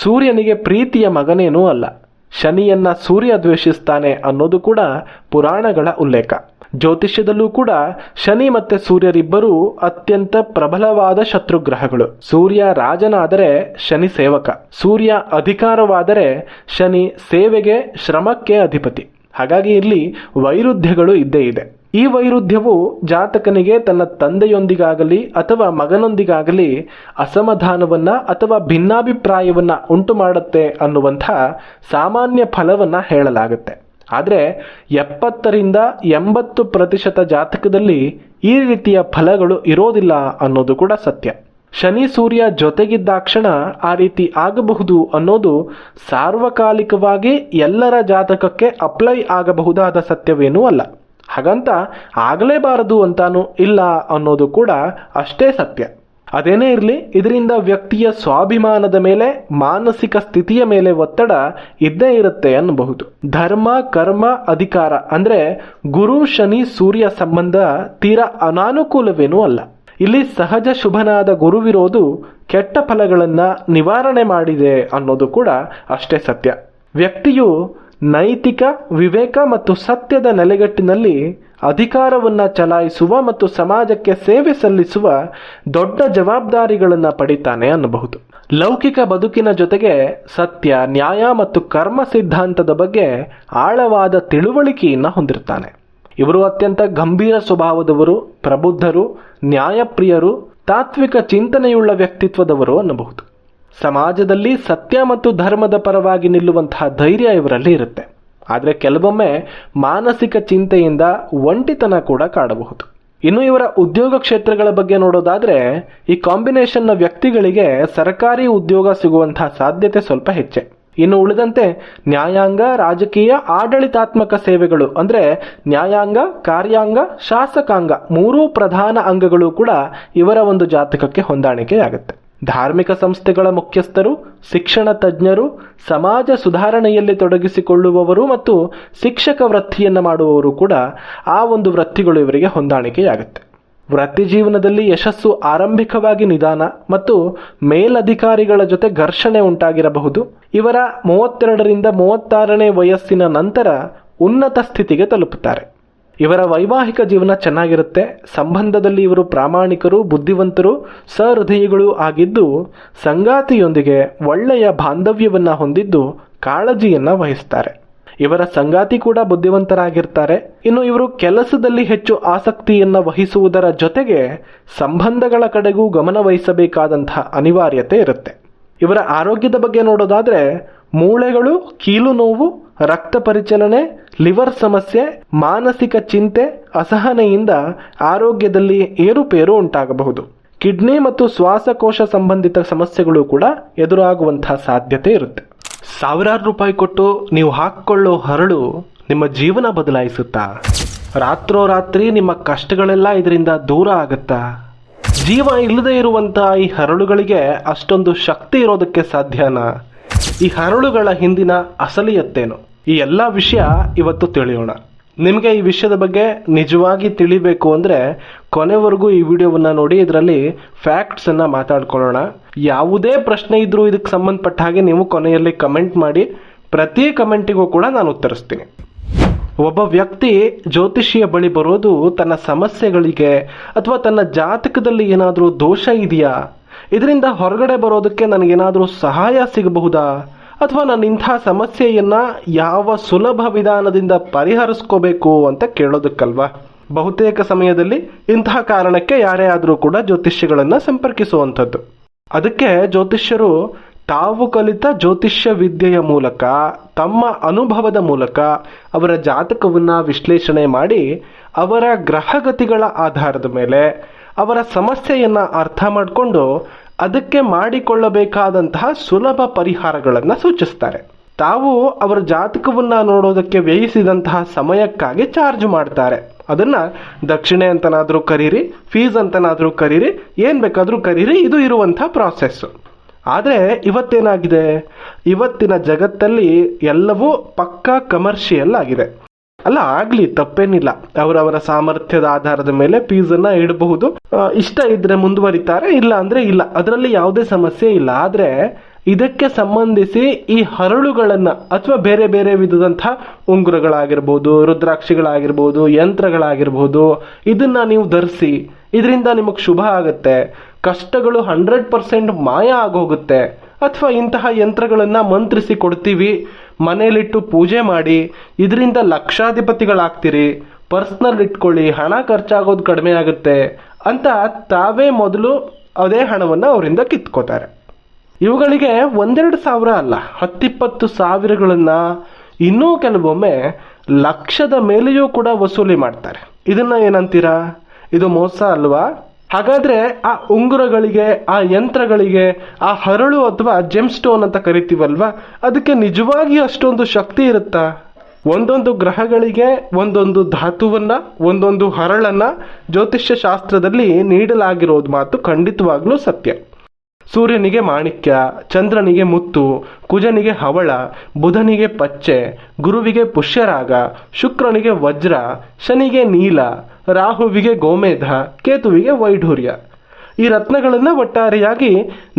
ಸೂರ್ಯನಿಗೆ ಪ್ರೀತಿಯ ಮಗನೇನೂ ಅಲ್ಲ. ಶನಿಯನ್ನ ಸೂರ್ಯ ದ್ವೇಷಿಸ್ತಾನೆ ಅನ್ನೋದು ಕೂಡ ಪುರಾಣಗಳ ಉಲ್ಲೇಖ. ಜ್ಯೋತಿಷ್ಯದಲ್ಲೂ ಕೂಡ ಶನಿ ಮತ್ತೆ ಸೂರ್ಯರಿಬ್ಬರೂ ಅತ್ಯಂತ ಪ್ರಬಲವಾದ ಶತ್ರುಗ್ರಹಗಳು. ಸೂರ್ಯ ರಾಜನಾದರೆ ಶನಿ ಸೇವಕ, ಸೂರ್ಯ ಅಧಿಕಾರವಾದರೆ ಶನಿ ಸೇವೆಗೆ, ಶ್ರಮಕ್ಕೆ ಅಧಿಪತಿ. ಹಾಗಾಗಿ ಇಲ್ಲಿ ವೈರುಧ್ಯಗಳು ಇದ್ದೇ ಇದೆ. ಈ ವೈರುಧ್ಯವು ಜಾತಕನಿಗೆ ತನ್ನ ತಂದೆಯೊಂದಿಗಾಗಲಿ ಅಥವಾ ಮಗನೊಂದಿಗಾಗಲಿ ಅಸಮಾಧಾನವನ್ನ ಅಥವಾ ಭಿನ್ನಾಭಿಪ್ರಾಯವನ್ನ ಉಂಟು ಮಾಡುತ್ತೆ ಅನ್ನುವಂಥ ಸಾಮಾನ್ಯ ಫಲವನ್ನ ಹೇಳಲಾಗುತ್ತೆ. ಆದರೆ 70ರಿಂದ 80% ಜಾತಕದಲ್ಲಿ ಈ ರೀತಿಯ ಫಲಗಳು ಇರೋದಿಲ್ಲ ಅನ್ನೋದು ಕೂಡ ಸತ್ಯ. ಶನಿ ಸೂರ್ಯ ಜೊತೆಗಿದ್ದಾಕ್ಷಣ ಆ ರೀತಿ ಆಗಬಹುದು ಅನ್ನೋದು ಸಾರ್ವಕಾಲಿಕವಾಗಿ ಎಲ್ಲರ ಜಾತಕಕ್ಕೆ ಅಪ್ಲೈ ಆಗಬಹುದಾದ ಸತ್ಯವೇನೂ ಅಲ್ಲ. ಹಾಗಂತ ಆಗಲೇಬಾರದು ಅಂತಾನೂ ಇಲ್ಲ ಅನ್ನೋದು ಕೂಡ ಅಷ್ಟೇ ಸತ್ಯ. ಅದೇನೇ ಇರಲಿ, ಇದರಿಂದ ವ್ಯಕ್ತಿಯ ಸ್ವಾಭಿಮಾನದ ಮೇಲೆ, ಮಾನಸಿಕ ಸ್ಥಿತಿಯ ಮೇಲೆ ಒತ್ತಡ ಇದ್ದೇ ಇರುತ್ತೆ ಅನ್ನಬಹುದು. ಧರ್ಮ, ಕರ್ಮ, ಅಧಿಕಾರ ಅಂದ್ರೆ ಗುರು ಶನಿ ಸೂರ್ಯ ಸಂಬಂಧ ತೀರಾ ಅನಾನುಕೂಲವೇನೂ ಅಲ್ಲ. ಇಲ್ಲಿ ಸಹಜ ಶುಭನಾದ ಗುರುವಿರೋದು ಕೆಟ್ಟ ಫಲಗಳನ್ನ ನಿವಾರಣೆ ಮಾಡಿದೆ ಅನ್ನೋದು ಕೂಡ ಅಷ್ಟೇ ಸತ್ಯ. ವ್ಯಕ್ತಿಯು ನೈತಿಕ, ವಿವೇಕ ಮತ್ತು ಸತ್ಯದ ನೆಲೆಗಟ್ಟಿನಲ್ಲಿ ಅಧಿಕಾರವನ್ನ ಚಲಾಯಿಸುವ ಮತ್ತು ಸಮಾಜಕ್ಕೆ ಸೇವೆ ಸಲ್ಲಿಸುವ ದೊಡ್ಡ ಜವಾಬ್ದಾರಿಗಳನ್ನ ಪಡಿತಾನೆ ಅನ್ನಬಹುದು. ಲೌಕಿಕ ಬದುಕಿನ ಜೊತೆಗೆ ಸತ್ಯ, ನ್ಯಾಯ ಮತ್ತು ಕರ್ಮ ಸಿದ್ಧಾಂತದ ಬಗ್ಗೆ ಆಳವಾದ ತಿಳುವಳಿಕೆಯನ್ನ ಹೊಂದಿರ್ತಾನೆ. ಇವರು ಅತ್ಯಂತ ಗಂಭೀರ ಸ್ವಭಾವದವರು, ಪ್ರಬುದ್ಧರು, ನ್ಯಾಯಪ್ರಿಯರು, ತಾತ್ವಿಕ ಚಿಂತನೆಯುಳ್ಳ ವ್ಯಕ್ತಿತ್ವದವರು ಅನ್ನಬಹುದು. ಸಮಾಜದಲ್ಲಿ ಸತ್ಯ ಮತ್ತು ಧರ್ಮದ ಪರವಾಗಿ ನಿಲ್ಲುವಂತಹ ಧೈರ್ಯ ಇವರಲ್ಲಿ ಇರುತ್ತೆ. ಆದರೆ ಕೆಲವೊಮ್ಮೆ ಮಾನಸಿಕ ಚಿಂತೆಯಿಂದ ಒಂಟಿತನ ಕೂಡ ಕಾಡಬಹುದು. ಇನ್ನು ಇವರ ಉದ್ಯೋಗ ಕ್ಷೇತ್ರಗಳ ಬಗ್ಗೆ ನೋಡೋದಾದ್ರೆ ಈ ಕಾಂಬಿನೇಷನ್ನ ವ್ಯಕ್ತಿಗಳಿಗೆ ಸರ್ಕಾರಿ ಉದ್ಯೋಗ ಸಿಗುವಂತಹ ಸಾಧ್ಯತೆ ಸ್ವಲ್ಪ ಹೆಚ್ಚೆ. ಇನ್ನು ಉಳಿದಂತೆ ನ್ಯಾಯಾಂಗ, ರಾಜಕೀಯ, ಆಡಳಿತಾತ್ಮಕ ಸೇವೆಗಳು ಅಂದ್ರೆ ನ್ಯಾಯಾಂಗ, ಕಾರ್ಯಾಂಗ, ಶಾಸಕಾಂಗ ಮೂರೂ ಪ್ರಧಾನ ಅಂಗಗಳು ಕೂಡ ಇವರ ಒಂದು ಜಾತಕಕ್ಕೆ ಹೊಂದಾಣಿಕೆಯಾಗುತ್ತೆ. ಧಾರ್ಮಿಕ ಸಂಸ್ಥೆಗಳ ಮುಖ್ಯಸ್ಥರು, ಶಿಕ್ಷಣ ತಜ್ಞರು, ಸಮಾಜ ಸುಧಾರಣೆಯಲ್ಲಿ ತೊಡಗಿಸಿಕೊಳ್ಳುವವರು ಮತ್ತು ಶಿಕ್ಷಕ ವೃತ್ತಿಯನ್ನು ಮಾಡುವವರು ಕೂಡ ಆ ಒಂದು ವೃತ್ತಿಗಳು ಇವರಿಗೆ ಹೊಂದಾಣಿಕೆಯಾಗುತ್ತೆ. ವೃತ್ತಿ ಜೀವನದಲ್ಲಿ ಯಶಸ್ಸು ಆರಂಭಿಕವಾಗಿ ನಿಧಾನ ಮತ್ತು ಮೇಲಧಿಕಾರಿಗಳ ಜೊತೆ ಘರ್ಷಣೆ ಉಂಟಾಗಿರಬಹುದು. ಇವರ 32ರಿಂದ 36ನೇ ವಯಸ್ಸಿನ ನಂತರ ಉನ್ನತ ಸ್ಥಿತಿಗೆ ತಲುಪುತ್ತಾರೆ. ಇವರ ವೈವಾಹಿಕ ಜೀವನ ಚೆನ್ನಾಗಿರುತ್ತೆ. ಸಂಬಂಧದಲ್ಲಿ ಇವರು ಪ್ರಾಮಾಣಿಕರು, ಬುದ್ಧಿವಂತರು, ಸಹೃದಯಿಗಳು ಆಗಿದ್ದು ಸಂಗಾತಿಯೊಂದಿಗೆ ಒಳ್ಳೆಯ ಬಾಂಧವ್ಯವನ್ನ ಹೊಂದಿದ್ದು ಕಾಳಜಿಯನ್ನ ವಹಿಸ್ತಾರೆ. ಇವರ ಸಂಗಾತಿ ಕೂಡ ಬುದ್ಧಿವಂತರಾಗಿರ್ತಾರೆ. ಇನ್ನು ಇವರು ಕೆಲಸದಲ್ಲಿ ಹೆಚ್ಚು ಆಸಕ್ತಿಯನ್ನ ವಹಿಸುವುದರ ಜೊತೆಗೆ ಸಂಬಂಧಗಳ ಕಡೆಗೂ ಗಮನ ವಹಿಸಬೇಕಾದಂತಹ ಅನಿವಾರ್ಯತೆ ಇರುತ್ತೆ. ಇವರ ಆರೋಗ್ಯದ ಬಗ್ಗೆ ನೋಡೋದಾದ್ರೆ ಮೂಳೆಗಳು, ಕೀಲು ನೋವು, ರಕ್ತ ಪರಿಚಲನೆ, ಲಿವರ್ ಸಮಸ್ಯೆ, ಮಾನಸಿಕ ಚಿಂತೆ, ಅಸಹನೆಯಿಂದ ಆರೋಗ್ಯದಲ್ಲಿ ಏರುಪೇರು ಉಂಟಾಗಬಹುದು. ಕಿಡ್ನಿ ಮತ್ತು ಶ್ವಾಸಕೋಶ ಸಂಬಂಧಿತ ಸಮಸ್ಯೆಗಳು ಕೂಡ ಎದುರಾಗುವಂತಹ ಸಾಧ್ಯತೆ ಇರುತ್ತೆ. ಸಾವಿರಾರು ರೂಪಾಯಿ ಕೊಟ್ಟು ನೀವು ಹಾಕ್ಕೊಳ್ಳೋ ಹರಳು ನಿಮ್ಮ ಜೀವನ ಬದಲಾಯಿಸುತ್ತಾ? ರಾತ್ರೋರಾತ್ರಿ ನಿಮ್ಮ ಕಷ್ಟಗಳೆಲ್ಲ ಇದರಿಂದ ದೂರ ಆಗುತ್ತಾ? ಜೀವ ಇಲ್ಲದೆ ಇರುವಂತಹ ಈ ಹರಳುಗಳಿಗೆ ಅಷ್ಟೊಂದು ಶಕ್ತಿ ಇರೋದಕ್ಕೆ ಸಾಧ್ಯನಾ? ಈ ಹರಳುಗಳ ಹಿಂದಿನ ಅಸಲಿಯತ್ತೇನು? ಈ ಎಲ್ಲ ವಿಷಯ ಇವತ್ತು ತಿಳಿಯೋಣ. ನಿಮಗೆ ಈ ವಿಷಯದ ಬಗ್ಗೆ ನಿಜವಾಗಿ ತಿಳಿಬೇಕು ಅಂದರೆ ಕೊನೆವರೆಗೂ ಈ ವಿಡಿಯೋವನ್ನು ನೋಡಿ. ಇದರಲ್ಲಿ ಫ್ಯಾಕ್ಟ್ಸ್ ಅನ್ನ ಮಾತಾಡ್ಕೊಳ್ಳೋಣ. ಯಾವುದೇ ಪ್ರಶ್ನೆ ಇದ್ರೂ ಇದಕ್ಕೆ ಸಂಬಂಧಪಟ್ಟ ಹಾಗೆ ನೀವು ಕೊನೆಯಲ್ಲಿ ಕಮೆಂಟ್ ಮಾಡಿ. ಪ್ರತಿ ಕಮೆಂಟಿಗೂ ಕೂಡ ನಾನು ಉತ್ತರಿಸ್ತೀನಿ. ಒಬ್ಬ ವ್ಯಕ್ತಿ ಜ್ಯೋತಿಷಿಯ ಬಳಿ ಬರೋದು ತನ್ನ ಸಮಸ್ಯೆಗಳಿಗೆ ಅಥವಾ ತನ್ನ ಜಾತಕದಲ್ಲಿ ಏನಾದರೂ ದೋಷ ಇದೆಯಾ, ಇದರಿಂದ ಹೊರಗಡೆ ಬರೋದಕ್ಕೆ ನನಗೇನಾದರೂ ಸಹಾಯ ಸಿಗಬಹುದಾ, ಅಥವಾ ನಾನು ಇಂಥ ಸಮಸ್ಯೆಯನ್ನ ಯಾವ ಸುಲಭ ವಿಧಾನದಿಂದ ಪರಿಹರಿಸ್ಕೋಬೇಕು ಅಂತ ಕೇಳೋದಕ್ಕಲ್ವಾ? ಬಹುತೇಕ ಸಮಯದಲ್ಲಿ ಇಂತಹ ಕಾರಣಕ್ಕೆ ಯಾರೇ ಆದರೂ ಕೂಡ ಜ್ಯೋತಿಷ್ಯಗಳನ್ನ ಸಂಪರ್ಕಿಸುವಂಥದ್ದು. ಅದಕ್ಕೆ ಜ್ಯೋತಿಷ್ಯರು ತಾವು ಕಲಿತ ಜ್ಯೋತಿಷ್ಯ ವಿದ್ಯೆಯ ಮೂಲಕ, ತಮ್ಮ ಅನುಭವದ ಮೂಲಕ ಅವರ ಜಾತಕವನ್ನ ವಿಶ್ಲೇಷಣೆ ಮಾಡಿ ಅವರ ಗ್ರಹಗತಿಗಳ ಆಧಾರದ ಮೇಲೆ ಅವರ ಸಮಸ್ಯೆಯನ್ನ ಅರ್ಥ ಮಾಡಿಕೊಂಡು ಅದಕ್ಕೆ ಮಾಡಿಕೊಳ್ಳಬೇಕಾದಂತಹ ಸುಲಭ ಪರಿಹಾರಗಳನ್ನು ಸೂಚಿಸ್ತಾರೆ. ತಾವು ಅವರ ಜಾತಕವನ್ನ ನೋಡೋದಕ್ಕೆ ವ್ಯಯಿಸಿದಂತಹ ಸಮಯಕ್ಕಾಗಿ ಚಾರ್ಜ್ ಮಾಡ್ತಾರೆ. ಅದನ್ನ ದಕ್ಷಿಣೆ ಅಂತನಾದ್ರೂ ಕರೀರಿ, ಫೀಸ್ ಅಂತನಾದ್ರೂ ಕರೀರಿ, ಏನ್ ಬೇಕಾದ್ರೂ ಕರೀರಿ, ಇದು ಇರುವಂತಹ ಪ್ರಾಸೆಸ್. ಆದರೆ ಇವತ್ತೇನಾಗಿದೆ, ಇವತ್ತಿನ ಜಗತ್ತಲ್ಲಿ ಎಲ್ಲವೂ ಪಕ್ಕಾ ಕಮರ್ಷಿಯಲ್ ಆಗಿದೆ. ಅಲ್ಲ, ಆಗ್ಲಿ, ತಪ್ಪೇನಿಲ್ಲ. ಅವರವರ ಸಾಮರ್ಥ್ಯದ ಆಧಾರದ ಮೇಲೆ ಫೀಸನ್ನ ಇಡಬಹುದು. ಇಷ್ಟ ಇದ್ರೆ ಮುಂದುವರಿತಾರೆ, ಇಲ್ಲ ಅಂದ್ರೆ ಇಲ್ಲ, ಅದರಲ್ಲಿ ಯಾವುದೇ ಸಮಸ್ಯೆ ಇಲ್ಲ. ಆದ್ರೆ ಇದಕ್ಕೆ ಸಂಬಂಧಿಸಿ ಈ ಹರಳುಗಳನ್ನ ಅಥವಾ ಬೇರೆ ಬೇರೆ ವಿಧದಂತಹ ಉಂಗುರಗಳಾಗಿರ್ಬೋದು, ರುದ್ರಾಕ್ಷಿಗಳಾಗಿರ್ಬೋದು, ಯಂತ್ರಗಳಾಗಿರ್ಬೋದು, ಇದನ್ನ ನೀವು ಧರಿಸಿ, ಇದರಿಂದ ನಿಮಗೆ ಶುಭ ಆಗುತ್ತೆ, ಕಷ್ಟಗಳು 100% ಮಾಯ ಆಗೋಗುತ್ತೆ, ಅಥವಾ ಇಂತಹ ಯಂತ್ರಗಳನ್ನ ಮಂತ್ರಿಸಿ ಕೊಡ್ತೀವಿ, ಮನೇಲಿಟ್ಟು ಪೂಜೆ ಮಾಡಿ, ಇದರಿಂದ ಲಕ್ಷಾಧಿಪತಿಗಳಾಗ್ತೀರಿ, ಪರ್ಸ್ನಲ್ ಇಟ್ಕೊಳ್ಳಿ, ಹಣ ಖರ್ಚಾಗೋದು ಕಡಿಮೆ ಆಗುತ್ತೆ ಅಂತ ತಾವೇ ಮೊದಲು ಅದೇ ಹಣವನ್ನ ಅವರಿಂದ ಕಿತ್ಕೋತಾರೆ. ಇವುಗಳಿಗೆ 1-2 ಸಾವಿರ ಅಲ್ಲ, 10-20 ಸಾವಿರಗಳನ್ನ, ಇನ್ನೂ ಕೆಲವೊಮ್ಮೆ ಲಕ್ಷದ ಮೇಲೆಯೂ ಕೂಡ ವಸೂಲಿ ಮಾಡ್ತಾರೆ. ಇದನ್ನ ಏನಂತೀರಾ? ಇದು ಮೋಸ ಅಲ್ವಾ? ಹಾಗಾದ್ರೆ ಆ ಉಂಗುರಗಳಿಗೆ, ಆ ಯಂತ್ರಗಳಿಗೆ, ಆ ಹರಳು ಅಥವಾ ಜೆಮ್ ಸ್ಟೋನ್ ಅಂತ ಕರಿತೀವಲ್ವಾ, ಅದಕ್ಕೆ ನಿಜವಾಗಿ ಅಷ್ಟೊಂದು ಶಕ್ತಿ ಇರುತ್ತಾ? ಒಂದೊಂದು ಗ್ರಹಗಳಿಗೆ ಒಂದೊಂದು ಧಾತುವನ್ನ, ಒಂದೊಂದು ಹರಳನ್ನ ಜ್ಯೋತಿಷ್ಯ ಶಾಸ್ತ್ರದಲ್ಲಿ ನೀಡಲಾಗಿರೋದು ಮಾತು ಖಂಡಿತವಾಗ್ಲೂ ಸತ್ಯ. ಸೂರ್ಯನಿಗೆ ಮಾಣಿಕ್ಯ, ಚಂದ್ರನಿಗೆ ಮುತ್ತು, ಕುಜನಿಗೆ ಹವಳ, ಬುಧನಿಗೆ ಪಚ್ಚೆ, ಗುರುವಿಗೆ ಪುಷ್ಯರಾಗ, ಶುಕ್ರನಿಗೆ ವಜ್ರ, ಶನಿಗೆ ನೀಲ, ರಾಹುವಿಗೆ ಗೋಮೇಧ, ಕೇತುವಿಗೆ ವೈಢೂರ್ಯ. ಈ ರತ್ನಗಳನ್ನ ಒಟ್ಟಾರೆಯಾಗಿ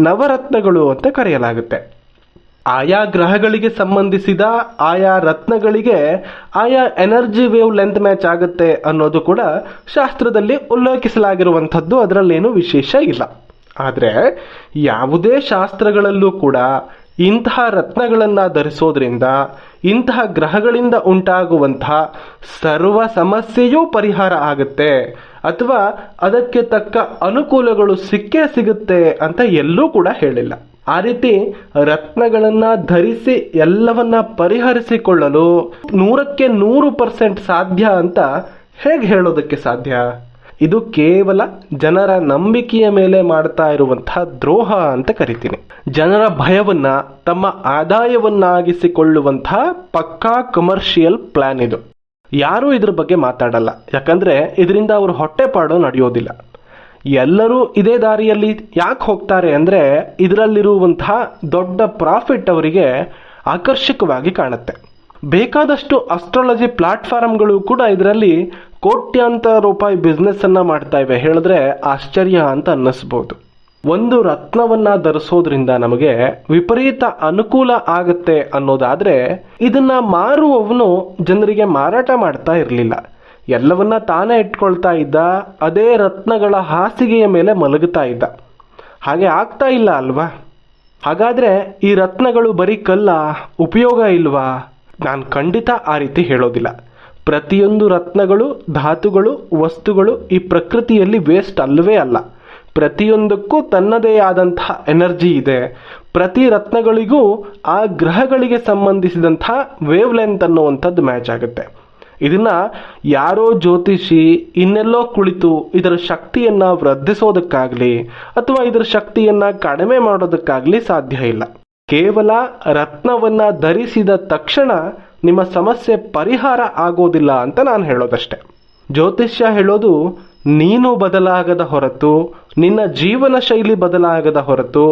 ನವರತ್ನಗಳು ಅಂತ ಕರೆಯಲಾಗುತ್ತೆ. ಆಯಾ ಗ್ರಹಗಳಿಗೆ ಸಂಬಂಧಿಸಿದ ಆಯಾ ರತ್ನಗಳಿಗೆ ಆಯಾ ಎನರ್ಜಿ ವೇವ್ ಲೆಂತ್ ಮ್ಯಾಚ್ ಆಗುತ್ತೆ ಅನ್ನೋದು ಕೂಡ ಶಾಸ್ತ್ರದಲ್ಲಿ ಉಲ್ಲೇಖಿಸಲಾಗಿರುವಂಥದ್ದು. ಅದರಲ್ಲೇನು ವಿಶೇಷ ಇಲ್ಲ. ಆದರೆ ಯಾವುದೇ ಶಾಸ್ತ್ರಗಳಲ್ಲೂ ಕೂಡ ಇಂತಹ ರತ್ನಗಳನ್ನು ಧರಿಸೋದ್ರಿಂದ ಇಂತಹ ಗ್ರಹಗಳಿಂದ ಉಂಟಾಗುವಂತಹ ಸರ್ವ ಸಮಸ್ಯೆಯೂ ಪರಿಹಾರ ಆಗುತ್ತೆ ಅಥವಾ ಅದಕ್ಕೆ ತಕ್ಕ ಅನುಕೂಲಗಳು ಸಿಕ್ಕೇ ಸಿಗುತ್ತೆ ಅಂತ ಎಲ್ಲೂ ಕೂಡ ಹೇಳಿಲ್ಲ. ಆ ರೀತಿ ರತ್ನಗಳನ್ನ ಧರಿಸಿ ಎಲ್ಲವನ್ನ ಪರಿಹರಿಸಿಕೊಳ್ಳಲು 100% ಸಾಧ್ಯ ಅಂತ ಹೇಗೆ ಹೇಳೋದಕ್ಕೆ ಸಾಧ್ಯ? ಇದು ಕೇವಲ ಜನರ ನಂಬಿಕೆಯ ಮೇಲೆ ಮಾಡ್ತಾ ಇರುವಂತಹ ದ್ರೋಹ ಅಂತ ಕರಿತೀನಿ. ಜನರ ಭಯವನ್ನ ತಮ್ಮ ಆದಾಯವನ್ನಾಗಿಸಿಕೊಳ್ಳುವಂತಹ ಪಕ್ಕಾ ಕಮರ್ಷಿಯಲ್ ಪ್ಲಾನ್ ಇದು. ಯಾರೂ ಇದ್ರ ಬಗ್ಗೆ ಮಾತಾಡಲ್ಲ, ಯಾಕಂದ್ರೆ ಇದರಿಂದ ಅವ್ರ ಹೊಟ್ಟೆಪಾಡು ನಡೆಯೋದಿಲ್ಲ. ಎಲ್ಲರೂ ಇದೇ ದಾರಿಯಲ್ಲಿ ಯಾಕೆ ಹೋಗ್ತಾರೆ ಅಂದ್ರೆ ಇದರಲ್ಲಿರುವಂತಹ ದೊಡ್ಡ ಪ್ರಾಫಿಟ್ ಅವರಿಗೆ ಆಕರ್ಷಕವಾಗಿ ಕಾಣುತ್ತೆ. ಬೇಕಾದಷ್ಟು ಅಸ್ಟ್ರಾಲಜಿ ಪ್ಲಾಟ್ಫಾರ್ಮ್ಗಳು ಕೂಡ ಇದರಲ್ಲಿ ಕೋಟ್ಯಾಂತರ ರೂಪಾಯಿ ಬಿಸ್ನೆಸ್ ಅನ್ನ ಮಾಡ್ತಾ ಇವೆ. ಹೇಳಿದ್ರೆ ಆಶ್ಚರ್ಯ ಅಂತ ಅನ್ನಿಸ್ಬೋದು. ಒಂದು ರತ್ನವನ್ನ ಧರಿಸೋದ್ರಿಂದ ನಮಗೆ ವಿಪರೀತ ಅನುಕೂಲ ಆಗತ್ತೆ ಅನ್ನೋದಾದ್ರೆ ಇದನ್ನ ಮಾರುವವನು ಜನರಿಗೆ ಮಾರಾಟ ಮಾಡ್ತಾ ಇರಲಿಲ್ಲ. ಎಲ್ಲವನ್ನ ತಾನೇ ಇಟ್ಕೊಳ್ತಾ ಇದ್ದ, ಅದೇ ರತ್ನಗಳ ಹಾಸಿಗೆಯ ಮೇಲೆ ಮಲಗುತ್ತಾ ಇದ್ದ. ಹಾಗೆ ಆಗ್ತಾ ಇಲ್ಲ ಅಲ್ವಾ? ಹಾಗಾದ್ರೆ ಈ ರತ್ನಗಳು ಬರೀ ಕಲ್ಲ, ಉಪಯೋಗ ಇಲ್ವಾ? ನಾನು ಖಂಡಿತ ಆ ರೀತಿ ಹೇಳೋದಿಲ್ಲ. ಪ್ರತಿಯೊಂದು ರತ್ನಗಳು, ಧಾತುಗಳು, ವಸ್ತುಗಳು ಈ ಪ್ರಕೃತಿಯಲ್ಲಿ ವೇಸ್ಟ್ ಅಲ್ಲವೇ ಅಲ್ಲ. ಪ್ರತಿಯೊಂದಕ್ಕೂ ತನ್ನದೇ ಆದಂತಹ ಎನರ್ಜಿ ಇದೆ. ಪ್ರತಿ ರತ್ನಗಳಿಗೂ ಆ ಗ್ರಹಗಳಿಗೆ ಸಂಬಂಧಿಸಿದಂತಹ ವೇವ್ ಲೆಂತ್ ಅನ್ನುವಂಥದ್ದು ಮ್ಯಾಚ್ ಆಗುತ್ತೆ. ಇದನ್ನ ಯಾರೋ ಜ್ಯೋತಿಷಿ ಇನ್ನೆಲ್ಲೋ ಕುಳಿತು ಇದರ ಶಕ್ತಿಯನ್ನ ವೃದ್ಧಿಸೋದಕ್ಕಾಗ್ಲಿ ಅಥವಾ ಇದರ ಶಕ್ತಿಯನ್ನ ಕಡಿಮೆ ಮಾಡೋದಕ್ಕಾಗ್ಲಿ ಸಾಧ್ಯ ಇಲ್ಲ. ಕೇವಲ ರತ್ನವನ್ನ ಧರಿಸಿದ ತಕ್ಷಣ ನಿಮ್ಮ ಸಮಸ್ಯೆ ಪರಿಹಾರ ಆಗೋದಿಲ್ಲ ಅಂತ ನಾನು ಹೇಳೋದಷ್ಟೆ. ಜ್ಯೋತಿಷ್ಯ ಹೇಳೋದು ನೀನು ಬದಲಾಗದ ಹೊರತು, ನಿನ್ನ ಜೀವನ ಶೈಲಿ ಬದಲಾಗದ ಹೊರತು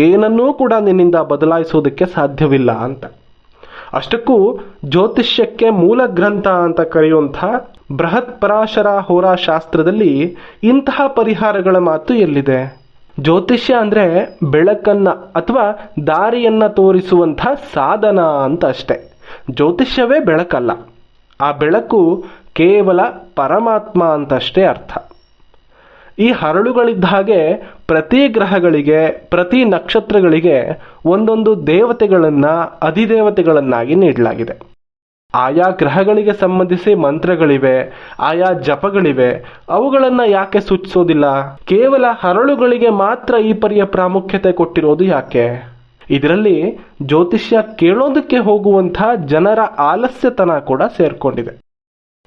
ಏನನ್ನೂ ಕೂಡ ನಿನ್ನಿಂದ ಬದಲಾಯಿಸೋದಕ್ಕೆ ಸಾಧ್ಯವಿಲ್ಲ ಅಂತ. ಅಷ್ಟಕ್ಕೂ ಜ್ಯೋತಿಷ್ಯಕ್ಕೆ ಮೂಲ ಗ್ರಂಥ ಅಂತ ಕರೆಯುವಂತಹ ಬೃಹತ್ ಪರಾಶರ ಹೋರಾಶಾಸ್ತ್ರದಲ್ಲಿ ಇಂತಹ ಪರಿಹಾರಗಳ ಮಾತು ಎಲ್ಲಿದೆ? ಜ್ಯೋತಿಷ್ಯ ಅಂದ್ರೆ ಬೆಳಕನ್ನ ಅಥವಾ ದಾರಿಯನ್ನ ತೋರಿಸುವಂತಹ ಸಾಧನ ಅಂತ ಅಷ್ಟೆ. ಜ್ಯೋತಿಷ್ಯವೇ ಬೆಳಕಲ್ಲ. ಆ ಬೆಳಕು ಕೇವಲ ಪರಮಾತ್ಮ ಅಂತಷ್ಟೇ ಅರ್ಥ. ಈ ಹರಳುಗಳಿದ್ದ ಹಾಗೆ ಪ್ರತಿ ಗ್ರಹಗಳಿಗೆ, ಪ್ರತಿ ನಕ್ಷತ್ರಗಳಿಗೆ ಒಂದೊಂದು ದೇವತೆಗಳನ್ನ ಅಧಿದೇವತೆಗಳನ್ನಾಗಿ ನೀಡಲಾಗಿದೆ. ಆಯಾ ಗ್ರಹಗಳಿಗೆ ಸಂಬಂಧಿಸಿ ಮಂತ್ರಗಳಿವೆ, ಆಯಾ ಜಪಗಳಿವೆ. ಅವುಗಳನ್ನ ಯಾಕೆ ಸೂಚಿಸೋದಿಲ್ಲ? ಕೇವಲ ಹರಳುಗಳಿಗೆ ಮಾತ್ರ ಈ ಪರಿಯ ಪ್ರಾಮುಖ್ಯತೆ ಕೊಟ್ಟಿರೋದು ಯಾಕೆ? ಇದರಲ್ಲಿ ಜ್ಯೋತಿಷ್ಯ ಕೇಳೋದಕ್ಕೆ ಹೋಗುವಂತಹ ಜನರ ಆಲಸ್ಯತನ ಕೂಡ ಸೇರ್ಕೊಂಡಿದೆ.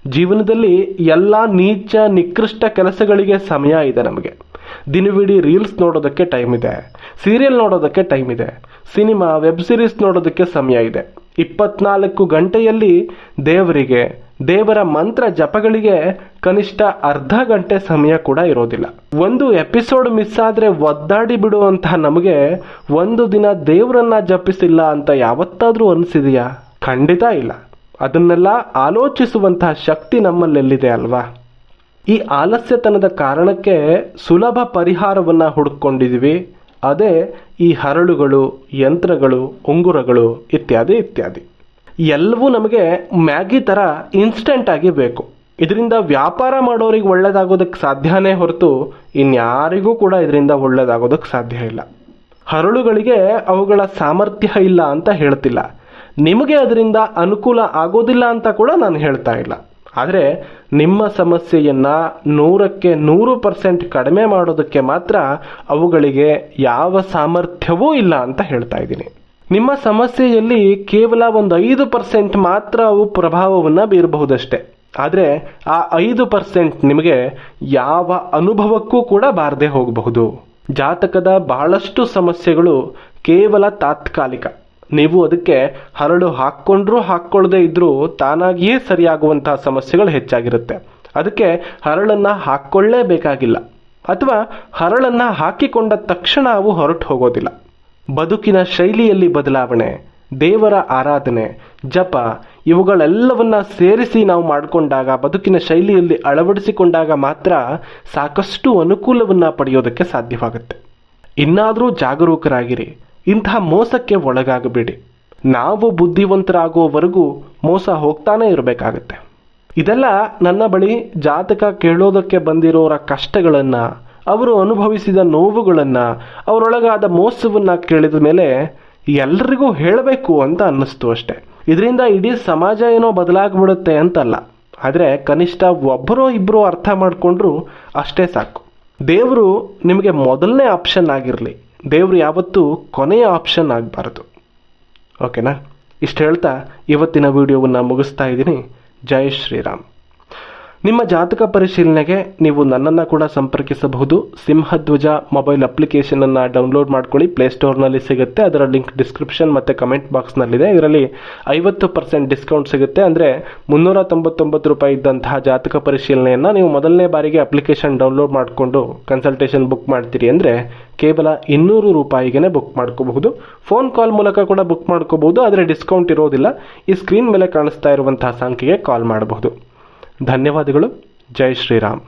ಜೀವನದಲ್ಲಿ ಎಲ್ಲ ನೀಚ ನಿಕೃಷ್ಟ ಕೆಲಸಗಳಿಗೆ ಸಮಯ ಇದೆ. ನಮಗೆ ದಿನವಿಡೀ ರೀಲ್ಸ್ ನೋಡೋದಕ್ಕೆ ಟೈಮ್ ಇದೆ, ಸೀರಿಯಲ್ ನೋಡೋದಕ್ಕೆ ಟೈಮ್ ಇದೆ, ಸಿನಿಮಾ ವೆಬ್ ಸಿರೀಸ್ ನೋಡೋದಕ್ಕೆ ಸಮಯ ಇದೆ. 24 ಗಂಟೆಯಲ್ಲಿ ದೇವರಿಗೆ, ದೇವರ ಮಂತ್ರ ಜಪಗಳಿಗೆ ಕನಿಷ್ಠ ಅರ್ಧ ಗಂಟೆ ಸಮಯ ಕೂಡ ಇರೋದಿಲ್ಲ. ಒಂದು ಎಪಿಸೋಡ್ ಮಿಸ್ ಆದ್ರೆ ಒದ್ದಾಡಿ ಬಿಡುವಂತಹ ನಮಗೆ ಒಂದು ದಿನ ದೇವರನ್ನ ಜಪಿಸಿಲ್ಲ ಅಂತ ಯಾವತ್ತಾದ್ರೂ ಅನಿಸಿದೆಯಾ? ಖಂಡಿತ ಇಲ್ಲ. ಅದನ್ನೆಲ್ಲ ಆಲೋಚಿಸುವಂತಹ ಶಕ್ತಿ ನಮ್ಮಲ್ಲೆಲ್ಲಿದೆ ಅಲ್ವಾ? ಈ ಆಲಸ್ಯತನದ ಕಾರಣಕ್ಕೆ ಸುಲಭ ಪರಿಹಾರವನ್ನ ಹುಡುಕೊಂಡಿದೀವಿ. ಅದೇ ಈ ಹರಳುಗಳು, ಯಂತ್ರಗಳು, ಉಂಗುರಗಳು ಇತ್ಯಾದಿ ಇತ್ಯಾದಿ. ಎಲ್ಲವೂ ನಮಗೆ ಮ್ಯಾಗಿ ತರ ಇನ್ಸ್ಟೆಂಟ್ ಆಗಿ ಬೇಕು. ಇದರಿಂದ ವ್ಯಾಪಾರ ಮಾಡೋರಿಗೆ ಒಳ್ಳೇದಾಗೋದಕ್ಕೆ ಸಾಧ್ಯನೇ ಹೊರತು ಇನ್ಯಾರಿಗೂ ಕೂಡ ಇದರಿಂದ ಒಳ್ಳೇದಾಗೋದಕ್ಕೆ ಸಾಧ್ಯ ಇಲ್ಲ. ಹರಳುಗಳಿಗೆ ಅವುಗಳ ಸಾಮರ್ಥ್ಯ ಇಲ್ಲ ಅಂತ ಹೇಳ್ತಿಲ್ಲ. ನಿಮಗೆ ಅದರಿಂದ ಅನುಕೂಲ ಆಗೋದಿಲ್ಲ ಅಂತ ಕೂಡ ನಾನು ಹೇಳ್ತಾ ಇಲ್ಲ. ಆದರೆ ನಿಮ್ಮ ಸಮಸ್ಯೆಯನ್ನ 100% ಕಡಿಮೆ ಮಾಡೋದಕ್ಕೆ ಮಾತ್ರ ಅವುಗಳಿಗೆ ಯಾವ ಸಾಮರ್ಥ್ಯವೂ ಇಲ್ಲ ಅಂತ ಹೇಳ್ತಾ ಇದ್ದೀನಿ. ನಿಮ್ಮ ಸಮಸ್ಯೆಯಲ್ಲಿ ಕೇವಲ ಒಂದು 5% ಮಾತ್ರ ಅವು ಪ್ರಭಾವವನ್ನು ಬೀರಬಹುದಷ್ಟೇ. ಆದರೆ ಆ 5% ನಿಮಗೆ ಯಾವ ಅನುಭವಕ್ಕೂ ಕೂಡ ಬಾರದೆ ಹೋಗಬಹುದು. ಜಾತಕದ ಬಹಳಷ್ಟು ಸಮಸ್ಯೆಗಳು ಕೇವಲ ತಾತ್ಕಾಲಿಕ. ನೀವು ಅದಕ್ಕೆ ಹರಳು ಹಾಕ್ಕೊಂಡ್ರೂ ಹಾಕ್ಕೊಳ್ಳದೆ ಇದ್ರೂ ತಾನಾಗಿಯೇ ಸರಿಯಾಗುವಂತಹ ಸಮಸ್ಯೆಗಳು ಹೆಚ್ಚಾಗಿರುತ್ತೆ. ಅದಕ್ಕೆ ಹರಳನ್ನ ಹಾಕ್ಕೊಳ್ಳೇಬೇಕಾಗಿಲ್ಲ, ಅಥವಾ ಹರಳನ್ನ ಹಾಕಿಕೊಂಡ ತಕ್ಷಣ ಅವು ಹೊರಟು ಹೋಗೋದಿಲ್ಲ. ಬದುಕಿನ ಶೈಲಿಯಲ್ಲಿ ಬದಲಾವಣೆ, ದೇವರ ಆರಾಧನೆ, ಜಪ ಇವುಗಳೆಲ್ಲವನ್ನ ಸೇರಿಸಿ ನಾವು ಮಾಡಿಕೊಂಡಾಗ, ಬದುಕಿನ ಶೈಲಿಯಲ್ಲಿ ಅಳವಡಿಸಿಕೊಂಡಾಗ ಮಾತ್ರ ಸಾಕಷ್ಟು ಅನುಕೂಲವನ್ನ ಪಡೆಯೋದಕ್ಕೆ ಸಾಧ್ಯವಾಗುತ್ತೆ. ಇನ್ನಾದರೂ ಜಾಗರೂಕರಾಗಿರಿ. ಇಂತಹ ಮೋಸಕ್ಕೆ ಒಳಗಾಗಬೇಡಿ. ನಾವು ಬುದ್ಧಿವಂತರಾಗುವವರೆಗೂ ಮೋಸ ಹೋಗ್ತಾನೆ ಇರಬೇಕಾಗತ್ತೆ. ಇದೆಲ್ಲ ನನ್ನ ಬಳಿ ಜಾತಕ ಕೇಳೋದಕ್ಕೆ ಬಂದಿರೋರ ಕಷ್ಟಗಳನ್ನ, ಅವರು ಅನುಭವಿಸಿದ ನೋವುಗಳನ್ನ, ಅವರೊಳಗಾದ ಮೋಸವನ್ನ ಕೇಳಿದ ಮೇಲೆ ಎಲ್ರಿಗೂ ಹೇಳಬೇಕು ಅಂತ ಅನ್ನಿಸ್ತು ಅಷ್ಟೆ. ಇದರಿಂದ ಇಡೀ ಸಮಾಜ ಏನೋ ಬದಲಾಗ್ಬಿಡುತ್ತೆ ಅಂತಲ್ಲ. ಆದರೆ ಕನಿಷ್ಠ ಒಬ್ಬರೋ ಇಬ್ಬರು ಅರ್ಥ ಮಾಡಿಕೊಂಡ್ರು ಅಷ್ಟೇ ಸಾಕು. ದೇವರು ನಿಮಗೆ ಮೊದಲನೇ ಆಪ್ಷನ್ ಆಗಿರಲಿ, ದೇವರು ಯಾವತ್ತೂ ಕೊನೆಯ ಆಪ್ಷನ್ ಆಗಬಾರ್ದು. ಓಕೆನಾ? ಇಷ್ಟು ಹೇಳ್ತಾ ಇವತ್ತಿನ ವಿಡಿಯೋವನ್ನು ಮುಗಿಸ್ತಾ ಇದ್ದೀನಿ. ಜೈ ಶ್ರೀರಾಮ್. ನಿಮ್ಮ ಜಾತಕ ಪರಿಶೀಲನೆಗೆ ನೀವು ನನ್ನನ್ನು ಕೂಡ ಸಂಪರ್ಕಿಸಬಹುದು. ಸಿಂಹಧ್ವಜ ಮೊಬೈಲ್ ಅಪ್ಲಿಕೇಶನನ್ನು ಡೌನ್ಲೋಡ್ ಮಾಡ್ಕೊಳ್ಳಿ, ಪ್ಲೇಸ್ಟೋರ್ನಲ್ಲಿ ಸಿಗುತ್ತೆ. ಅದರ ಲಿಂಕ್ ಡಿಸ್ಕ್ರಿಪ್ಷನ್ ಮತ್ತು ಕಮೆಂಟ್ ಬಾಕ್ಸ್ನಲ್ಲಿದೆ. ಇದರಲ್ಲಿ 50% ಡಿಸ್ಕೌಂಟ್ ಸಿಗುತ್ತೆ. ಅಂದರೆ 399 ರೂಪಾಯಿ ಇದ್ದಂತಹ ಜಾತಕ ಪರಿಶೀಲನೆಯನ್ನು ನೀವು ಮೊದಲನೇ ಬಾರಿಗೆ ಅಪ್ಲಿಕೇಶನ್ ಡೌನ್ಲೋಡ್ ಮಾಡಿಕೊಂಡು ಕನ್ಸಲ್ಟೇಷನ್ ಬುಕ್ ಮಾಡ್ತೀರಿ ಅಂದರೆ ಕೇವಲ 200 ರೂಪಾಯಿಗೆ ಬುಕ್ ಮಾಡ್ಕೋಬಹುದು. ಫೋನ್ ಕಾಲ್ ಮೂಲಕ ಕೂಡ ಬುಕ್ ಮಾಡ್ಕೋಬಹುದು, ಆದರೆ ಡಿಸ್ಕೌಂಟ್ ಇರೋದಿಲ್ಲ. ಈ ಸ್ಕ್ರೀನ್ ಮೇಲೆ ಕಾಣಿಸ್ತಾ ಇರುವಂತಹ ಸಂಖ್ಯೆಗೆ ಕಾಲ್ ಮಾಡಬಹುದು. ಧನ್ಯವಾದಗಳು. ಜೈ ಶ್ರೀರಾಮ್.